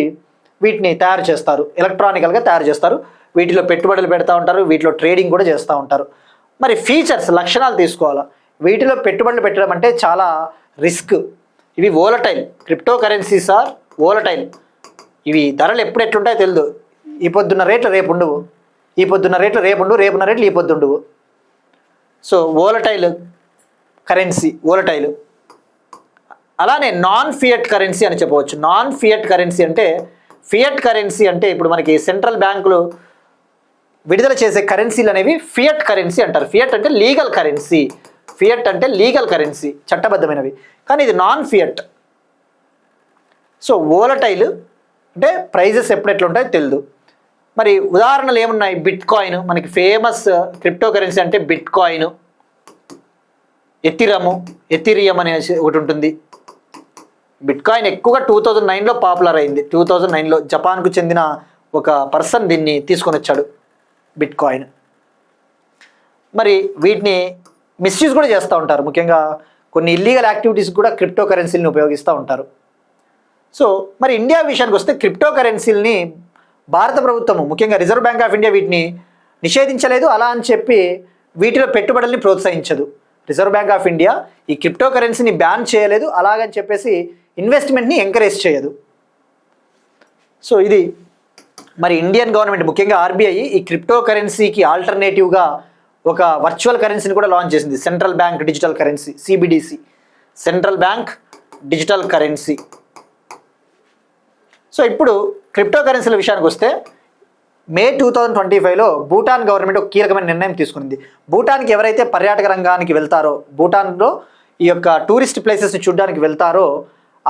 వీటిని తయారు చేస్తారు, ఎలక్ట్రానికల్గా తయారు చేస్తారు. వీటిలో పెట్టుబడులు పెడతా ఉంటారు, వీటిలో ట్రేడింగ్ కూడా చేస్తూ ఉంటారు. మరి ఫీచర్స్, లక్షణాలు తీసుకోవాలా. వీటిలో పెట్టుబడులు పెట్టడం అంటే చాలా రిస్క్. ఇవి volatile, crypto currencies are volatile. ఇవి ధరలు ఎప్పుడు ఎట్లుంటాయో తెలియదు. ఈ పొద్దున్న రేట్లు రేపు ఉండవు, ఈ పొద్దున్న రేట్లు రేపు ఉండవు, రేపున్న రేట్లు ఈ పొద్దు ఉండవు. So volatile currency, volatile. అలానే నాన్ ఫియట్ కరెన్సీ అని చెప్పవచ్చు. నాన్ ఫియట్ కరెన్సీ అంటే, ఫియట్ కరెన్సీ అంటే ఇప్పుడు మనకి సెంట్రల్ బ్యాంకులు విడుదల చేసే కరెన్సీలు అనేవి ఫియట్ కరెన్సీ అంటారు. ఫియట్ అంటే లీగల్ కరెన్సీ, ఫియట్ అంటే లీగల్ కరెన్సీ, చట్టబద్ధమైనవి. కానీ ఇది నాన్ ఫియట్. సో వోలటైల్ అంటే ప్రైజెస్ ఎప్పుడు ఎట్లా ఉంటాయో తెలియదు. మరి ఉదాహరణలు ఏమున్నాయి? బిట్ కాయిన్, మనకి ఫేమస్ క్రిప్టో కరెన్సీ అంటే బిట్ కాయిన్, ఎథిరియం అనేసి ఒకటి ఉంటుంది. బిట్ కాయిన్ ఎక్కువగా 2009లో పాపులర్ అయింది. 2009లో జపాన్కు చెందిన ఒక పర్సన్ దీన్ని తీసుకొని వచ్చాడు, బిట్ కాయిన్. మరి వీటిని మిస్యూజ్ కూడా చేస్తూ ఉంటారు. ముఖ్యంగా కొన్ని ఇల్లీగల్ యాక్టివిటీస్ కూడా క్రిప్టో కరెన్సీని ఉపయోగిస్తూ ఉంటారు. సో మరి ఇండియా విషయానికి వస్తే క్రిప్టో కరెన్సీలని భారత ప్రభుత్వము, ముఖ్యంగా రిజర్వ్ బ్యాంక్ ఆఫ్ ఇండియా వీటిని నిషేధించలేదు. అలా అని చెప్పి వీటిలో పెట్టుబడుల్ని ప్రోత్సహించదు. రిజర్వ్ బ్యాంక్ ఆఫ్ ఇండియా ఈ క్రిప్టో కరెన్సీని బ్యాన్ చేయలేదు, అలాగని చెప్పేసి ఇన్వెస్ట్మెంట్ని ఎంకరేజ్ చేయదు. సో ఇది మరి ఇండియన్ గవర్నమెంట్, ముఖ్యంగా ఆర్బీఐ ఈ క్రిప్టో కరెన్సీకి ఆల్టర్నేటివ్గా ఒక వర్చువల్ కరెన్సీని కూడా లాంచ్ చేసింది, central bank digital currency, CBDC, central bank digital currency. So ఇప్పుడు క్రిప్టో కరెన్సీల విషయానికి వస్తే మే 2025లో భూటాన్ గవర్నమెంట్ ఒక కీలకమైన నిర్ణయం తీసుకుంది. భూటాన్కి ఎవరైతే పర్యాటక రంగానికి వెళ్తారో, భూటాన్లో ఈ యొక్క టూరిస్ట్ ప్లేసెస్ని చూడడానికి వెళ్తారో,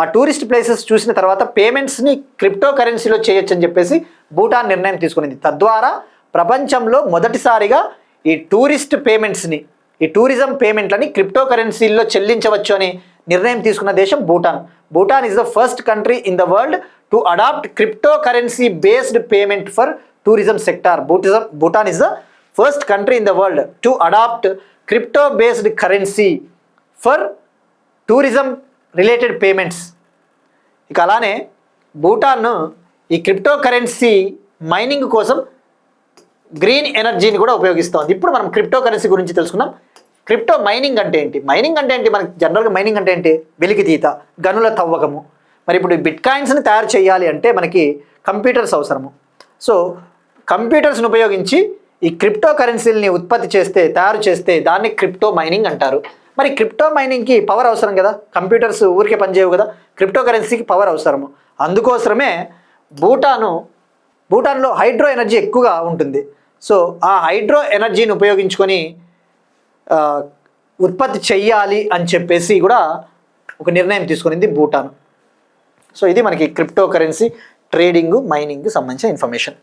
ఆ టూరిస్ట్ ప్లేసెస్ చూసిన తర్వాత పేమెంట్స్ని క్రిప్టో కరెన్సీలో చేయొచ్చు అని చెప్పేసి భూటాన్ నిర్ణయం తీసుకునింది. తద్వారా ప్రపంచంలో మొదటిసారిగా ఈ టూరిస్ట్ పేమెంట్స్ని, ఈ టూరిజం పేమెంట్లని క్రిప్టో కరెన్సీల్లో చెల్లించవచ్చు అని నిర్ణయం తీసుకున్న దేశం Bhutan. Bhutan is the first country in the world to adopt crypto currency based payment for tourism sector. Bhutan is the first country in the world to adopt crypto based currency for tourism related payments. ఇక అలానే భూటాన్ ఈ crypto currency mining కోసం green ఎనర్జీని కూడా ఉపయోగిస్తోంది. ఇప్పుడు మనం crypto currency గురించి తెలుసుకున్నాం. క్రిప్టో మైనింగ్ అంటే ఏంటి? మైనింగ్ అంటే ఏంటి? మనకి జనరల్గా మైనింగ్ అంటే ఏంటి? వెలికితీత, గనుల తవ్వకము. మరి ఇప్పుడు బిట్ కాయిన్స్ని తయారు చేయాలి అంటే మనకి కంప్యూటర్స్ అవసరము. సో కంప్యూటర్స్ని ఉపయోగించి ఈ క్రిప్టో కరెన్సీలని ఉత్పత్తి చేస్తే, తయారు చేస్తే దాన్ని క్రిప్టో మైనింగ్ అంటారు. మరి క్రిప్టో మైనింగ్కి పవర్ అవసరం కదా, కంప్యూటర్స్ ఊరికే పనిచేయవు కదా, క్రిప్టో కరెన్సీకి పవర్ అవసరము. అందుకోసమే భూటాన్లో హైడ్రో ఎనర్జీ ఎక్కువగా ఉంటుంది. సో ఆ హైడ్రో ఎనర్జీని ఉపయోగించుకొని ఉత్పత్తి చెయ్యాలి అని చెప్పేసి కూడా ఒక నిర్ణయం తీసుకునింది భూటాన్. సో ఇది మనకి క్రిప్టో కరెన్సీ ట్రేడింగ్, మైనింగ్ సంబంధించిన ఇన్ఫర్మేషన్.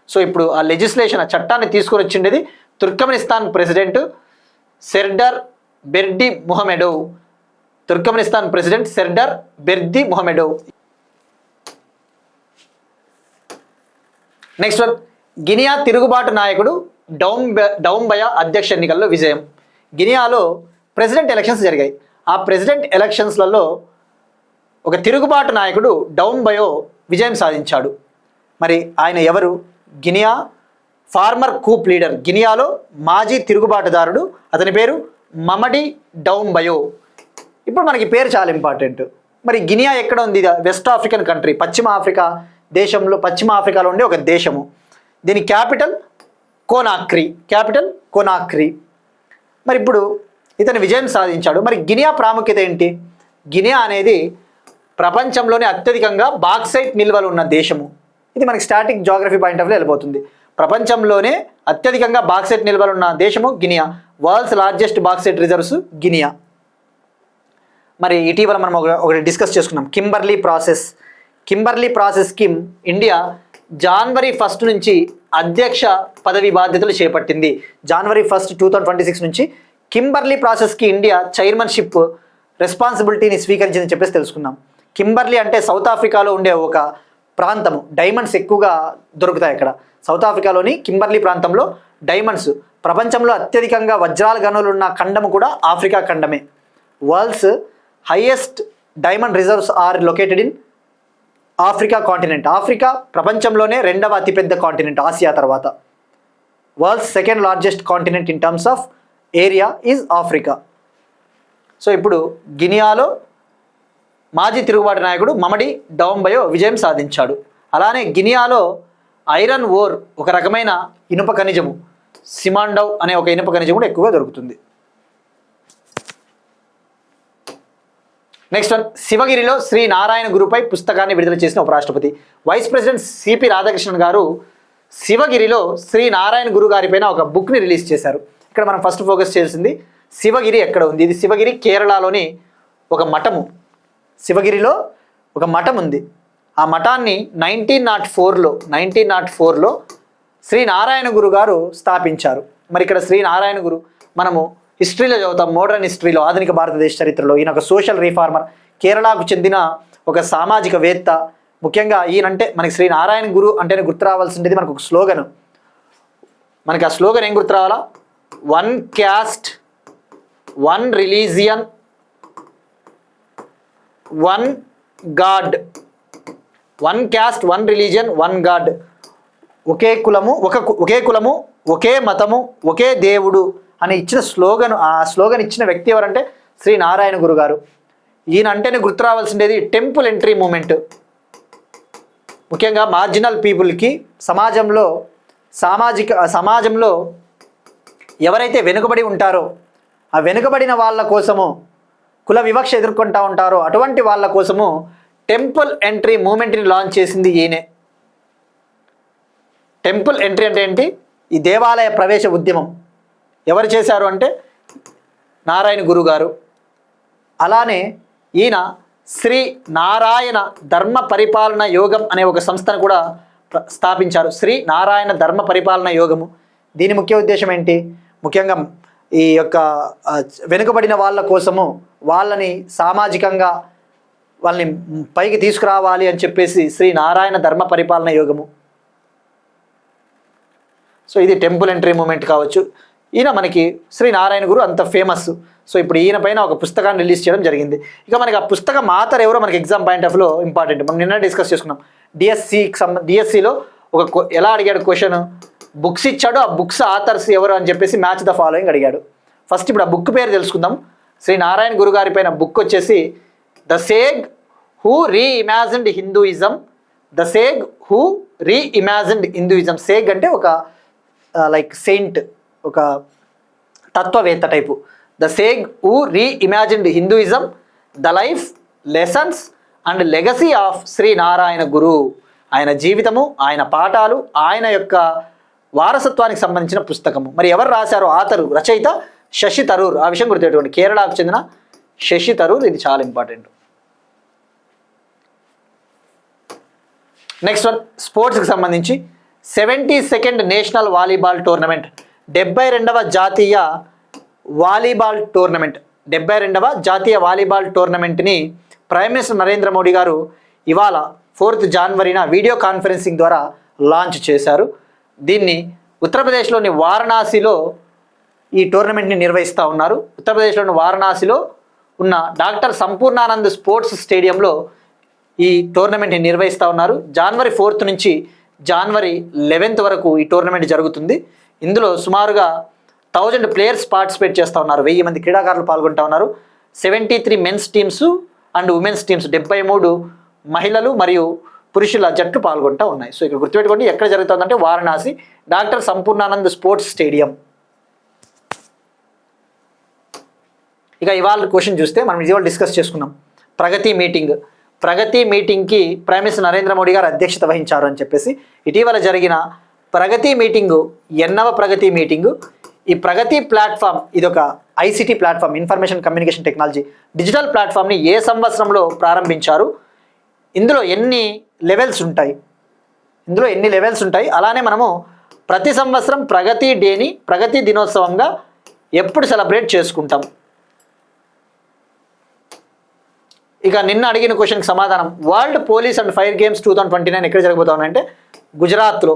సో ఇప్పుడు ఆ లెజిస్లేషన్, ఆ చట్టాన్ని తీసుకొని వచ్చిండేది Turkmenistan president Serdar Berdimuhamedov. Turkmenistan president Serdar Berdimuhamedov. Next one, Guinea తిరుగుబాటు నాయకుడు డౌంబయ అధ్యక్ష ఎన్నికల్లో విజయం. గినియాలో ప్రెసిడెంట్ ఎలక్షన్స్ జరిగాయి. ఆ ప్రెసిడెంట్ ఎలక్షన్స్లలో ఒక తిరుగుబాటు నాయకుడు డౌంబయో విజయం సాధించాడు. మరి ఆయన ఎవరు? గినియా ఫార్మర్ కూప్ లీడర్, గినియాలో మాజీ తిరుగుబాటుదారుడు, అతని పేరు మమడి డౌంబయో. ఇప్పుడు మనకి పేరు చాలా ఇంపార్టెంట్. మరి గినియా ఎక్కడ ఉంది? వెస్ట్ ఆఫ్రికన్ కంట్రీ, పశ్చిమ ఆఫ్రికాలో ఉండే ఒక దేశము. దీని క్యాపిటల్ కోనాక్రీ. మరి ఇప్పుడు ఇతను విజయం సాధించాడు. మరి గినియా ప్రాముఖ్యత ఏంటి? గినియా అనేది ప్రపంచంలోనే అత్యధికంగా బాక్సైట్ నిల్వలు ఉన్న దేశము. ఇది మనకి static geography point of view వెళ్ళిపోతుంది. ప్రపంచంలోనే అత్యధికంగా బాక్సైట్ నిల్వలు ఉన్న దేశము Guinea. World's largest bauxite reserves Guinea. మరి ఇటీవల మనం ఒకటి డిస్కస్ చేసుకున్నాం, కింబర్లీ ప్రాసెస్ స్కీమ్. ఇండియా జనవరి 1 నుంచి అధ్యక్ష పదవి బాధ్యతలు చేపట్టింది. జనవరి 1, 2026 నుంచి కింబర్లీ ప్రాసెస్కి ఇండియా చైర్మన్షిప్ రెస్పాన్సిబిలిటీని స్వీకరించిందని చెప్పేసి తెలుసుకున్నాం. కింబర్లీ అంటే సౌత్ ఆఫ్రికాలో ఉండే ఒక ప్రాంతము, డైమండ్స్ ఎక్కువగా దొరుకుతాయి అక్కడ. సౌత్ ఆఫ్రికాలోని కింబర్లీ ప్రాంతంలో డైమండ్స్, ప్రపంచంలో అత్యధికంగా వజ్రాల గనులు ఉన్న ఖండము కూడా ఆఫ్రికా ఖండమే. World's highest diamond reserves are located in Africa continent. Africa ప్రపంచంలోనే 2వ అతిపెద్ద కాంటినెంట్ ఆసియా తర్వాత. World's second largest continent in terms of area is Africa. So ఇప్పుడు గినియాలో మాజీ తిరుగుబాటు నాయకుడు మమడి డౌంబయో విజయం సాధించాడు. అలానే గినియాలో ఐరన్ ఓర్, ఒక రకమైన ఇనుప ఖనిజము, సిమాండవ్ అనే ఒక ఇనుప ఖనిజం కూడా ఎక్కువగా దొరుకుతుంది. నెక్స్ట్ వన్, శివగిరిలో శ్రీ నారాయణ గురుపై పుస్తకాన్ని విడుదల చేసిన ఉపరాష్ట్రపతి. వైస్ ప్రెసిడెంట్ సిపి రాధాకృష్ణన్ గారు శివగిరిలో శ్రీ నారాయణ గురు గారి పైన ఒక బుక్ని రిలీజ్ చేశారు. ఇక్కడ మనం ఫస్ట్ ఫోకస్ చేయాల్సింది శివగిరి ఎక్కడ ఉంది. ఇది శివగిరి కేరళలోని ఒక మఠము. శివగిరిలో ఒక మఠం ఉంది. ఆ మఠాన్ని 1904లో శ్రీ నారాయణ గురు గారు స్థాపించారు. మరి ఇక్కడ శ్రీ నారాయణ గురు మనము హిస్టరీలో చదువుతాం, మోడర్న్ హిస్టరీలో, ఆధునిక భారతదేశ చరిత్రలో ఈయన ఒక సోషల్ రిఫార్మర్, కేరళకు చెందిన ఒక సామాజికవేత్త. ముఖ్యంగా ఈయనంటే మనకి శ్రీ నారాయణ గురు అంటేనే గుర్తు రావాల్సింది మనకు ఒక స్లోగన్. మనకి ఆ స్లోగన్ ఏం గుర్తు రావాలా? 1 caste 1 religion 1 God. 1 caste 1 religion 1 God. ఒకే కులము ఒకే మతము ఒకే దేవుడు అని ఇచ్చిన స్లోగన్. ఆ స్లోగన్ ఇచ్చిన వ్యక్తి ఎవరంటే శ్రీ నారాయణ గురు గారు. ఈయన అంటేనే గుర్తు రావాల్సిండేది టెంపుల్ ఎంట్రీ మూమెంట్. ముఖ్యంగా మార్జినల్ పీపుల్కి సమాజంలో ఎవరైతే వెనుకబడి ఉంటారో ఆ వెనుకబడిన వాళ్ళ కోసము, కుల వివక్ష ఎదుర్కొంటూ ఉంటారో అటువంటి వాళ్ళ కోసము టెంపుల్ ఎంట్రీ మూమెంట్ని లాంచ్ చేసింది ఈయనే. టెంపుల్ ఎంట్రీ అంటే ఏంటి? ఈ దేవాలయ ప్రవేశ ఉద్యమం ఎవరు చేశారు అంటే నారాయణ గురు గారు. అలానే ఈయన శ్రీ నారాయణ ధర్మ పరిపాలన యోగం అనే ఒక సంస్థను కూడా స్థాపించారు. శ్రీ నారాయణ ధర్మ పరిపాలన యోగము. దీని ముఖ్య ఉద్దేశం ఏంటి? ముఖ్యంగా ఈ యొక్క వెనుకబడిన వాళ్ళ కోసము, వాళ్ళని సామాజికంగా వాళ్ళని పైకి తీసుకురావాలి అని చెప్పేసి శ్రీ నారాయణ ధర్మ పరిపాలన యోగము. సో ఇది టెంపుల్ ఎంట్రీ మూమెంట్ కావచ్చు. ఈయన మనకి శ్రీ నారాయణ గురు అంత ఫేమస్. సో ఇప్పుడు ఈయన పైన ఒక పుస్తకాన్ని రిలీజ్ చేయడం జరిగింది. ఇక మనకి ఆ పుస్తకం ఆథర్ ఎవరో మనకి ఎగ్జామ్ పాయింట్ ఆఫ్లో ఇంపార్టెంట్. మనం నిన్న డిస్కస్ చేసుకున్నాం. డిఎస్సిలో ఎలా అడిగాడు క్వశ్చన్, బుక్స్ ఇచ్చాడు, ఆ బుక్స్ ఆథర్స్ ఎవరు అని చెప్పేసి మ్యాచ్ ద ఫాలోయింగ్ అడిగాడు. ఫస్ట్ ఇప్పుడు ఆ బుక్ పేరు తెలుసుకుందాం. శ్రీ నారాయణ గురు గారి పైన బుక్ వచ్చేసి the sage who reimagined Hinduism. The sage who reimagined Hinduism. Sage అంటే ఒక లైక్ సెయింట్, ఒక తత్వవేత్త type. The sage who reimagined Hinduism, the life, lessons and legacy of Shri Narayana Guru. ఆయన జీవితము, ఆయన పాఠాలు, ఆయన యొక్క వారసత్వానికి సంబంధించిన పుస్తకము. మరి ఎవరు రాశారు? ఆథరు, రచయిత శశి థరూర్. ఆ విషయం గుర్తుపెట్టుకోండి, కేరళకు చెందిన శశి థరూర్. ఇది చాలా ఇంపార్టెంట్. నెక్స్ట్ వన్ స్పోర్ట్స్కి సంబంధించి 72nd నేషనల్ వాలీబాల్ టోర్నమెంట్, 72వ జాతీయ వాలీబాల్ టోర్నమెంట్, 72వ జాతీయ వాలీబాల్ టోర్నమెంట్ని ప్రైమ్ మినిస్టర్ నరేంద్ర మోడీ గారు ఇవాళ 4th జనవరిన వీడియో కాన్ఫరెన్సింగ్ ద్వారా లాంచ్ చేశారు. దీన్ని ఉత్తరప్రదేశ్లోని వారణాసిలో ఈ టోర్నమెంట్ని నిర్వహిస్తూ ఉన్నారు. ఉత్తరప్రదేశ్లోని వారణాసిలో ఉన్న డాక్టర్ సంపూర్ణానంద్ స్పోర్ట్స్ స్టేడియంలో ఈ టోర్నమెంట్ని నిర్వహిస్తూ ఉన్నారు. జనవరి 4th నుంచి జనవరి 11th వరకు ఈ టోర్నమెంట్ జరుగుతుంది. ఇందులో సుమారుగా 1000 ప్లేయర్స్ పార్టిసిపేట్ చేస్తూ ఉన్నారు. 1000 మంది క్రీడాకారులు పాల్గొంటూ ఉన్నారు. 73 men's teams and women's teams, 73 మహిళలు మరియు పురుషుల జట్లు పాల్గొంటూ ఉన్నాయి. సో ఇక్కడ గుర్తుపెట్టుకోండి, ఎక్కడ జరుగుతుందంటే వారణాసి, డాక్టర్ సంపూర్ణానంద్ స్పోర్ట్స్ స్టేడియం. ఇక ఇవాళ క్వశ్చన్ చూస్తే మనం ఇవాళ డిస్కస్ చేసుకున్నాం ప్రగతి మీటింగ్కి ప్రైమ్ మినిస్టర్ నరేంద్ర మోడీ గారు అధ్యక్షత వహించారు అని చెప్పేసి. ఇటీవల జరిగిన ప్రగతి మీటింగు 8వ ప్రగతి మీటింగు. ఈ ప్రగతి ప్లాట్ఫామ్ ఇది ఒక ICT platform, information communication technology digital ప్లాట్ఫామ్ని ఏ సంవత్సరంలో ప్రారంభించారు? ఇందులో ఎన్ని లెవెల్స్ ఉంటాయి? అలానే మనము ప్రతి సంవత్సరం ప్రగతి డేని, ప్రగతి దినోత్సవంగా ఎప్పుడు సెలబ్రేట్ చేసుకుంటాం? ఇక నిన్న అడిగిన క్వశ్చన్కి సమాధానం, world police and fire games 2029 ఎక్కడ జరగబోతున్నాయంటే గుజరాత్లో.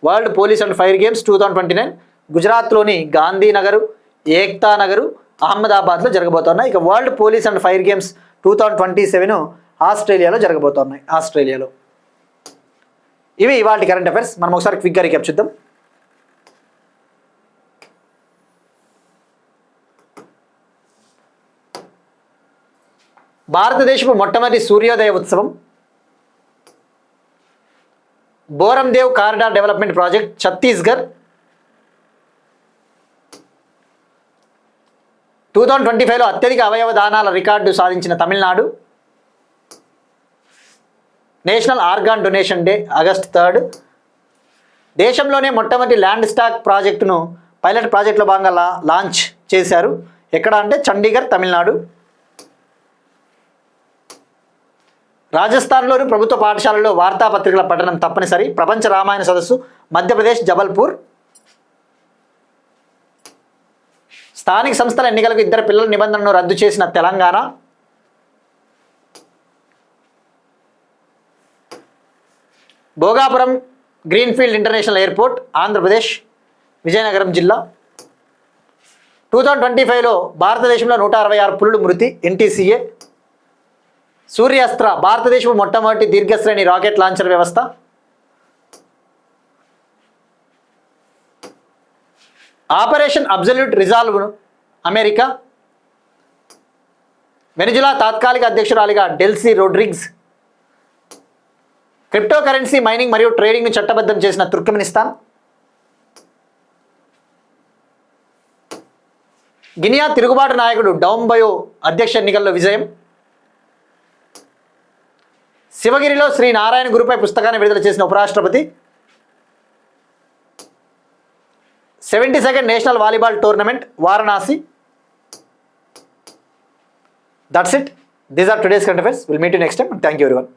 World police and fire games 2029 గుజరాత్లోని గాంధీనగరు, ఏక్తా నగరు, అహ్మదాబాద్లో జరగబోతున్నాయి. ఇక world police and fire games 2027 ఆస్ట్రేలియాలో జరగబోతున్నాయి. ఆస్ట్రేలియాలో. ఇవి ఇవాళ కరెంట్ అఫైర్స్. మనం ఒకసారి క్విక్గా రీక్యాప్ చూద్దాం. భారతదేశపు మొట్టమొదటి సూర్యోదయ ఉత్సవం బోరందేవ్ కారిడార్ డెవలప్మెంట్ ప్రాజెక్ట్, ఛత్తీస్గఢ్. 2025లో అత్యధిక అవయవ దానాల రికార్డు సాధించిన Tamil Nadu. National organ donation day August 3. దేశంలోనే మొట్టమొదటి ల్యాండ్ స్టాక్ ప్రాజెక్టును పైలట్ ప్రాజెక్టులో భాగంగా లాంచ్ చేశారు. ఎక్కడ అంటే చండీగఢ్, తమిళనాడు. రాజస్థాన్లోని ప్రభుత్వ పాఠశాలల్లో వార్తాపత్రికల పఠనం తప్పనిసరి. ప్రపంచ రామాయణ సదస్సు మధ్యప్రదేశ్ జబల్పూర్. స్థానిక సంస్థల ఎన్నికలకు 2 పిల్లల నిబంధనను రద్దు చేసిన Telangana. Bhogapuram greenfield international airport Andhra Pradesh, Vizianagaram జిల్లా. 2025లో భారతదేశంలో 166 పులులు మృతి, NTCA. సూర్యాస్త్ర భారతదేశపు మొట్టమొదటి దీర్ఘశ్రేణి రాకెట్ లాంచర్ వ్యవస్థ. Operation absolute resolve America. Venezuela తాత్కాలిక అధ్యక్షురాలిగా Delcy Rodriguez. Crypto currency mining మరియు ట్రేడింగ్ను చట్టబద్ధం చేసిన తుర్క్మెనిస్తాన్. గినియా తిరుగుబాటు నాయకుడు డౌంబయో అధ్యక్ష ఎన్నికల్లో విజయం. శివగిరిలో శ్రీ నారాయణ గురుపై పుస్తకాన్ని విడుదల చేసిన ఉపరాష్ట్రపతి. 72nd national volleyball tournament Varanasi. That's it. These are today's current affairs. Will meet you next time. Thank you everyone.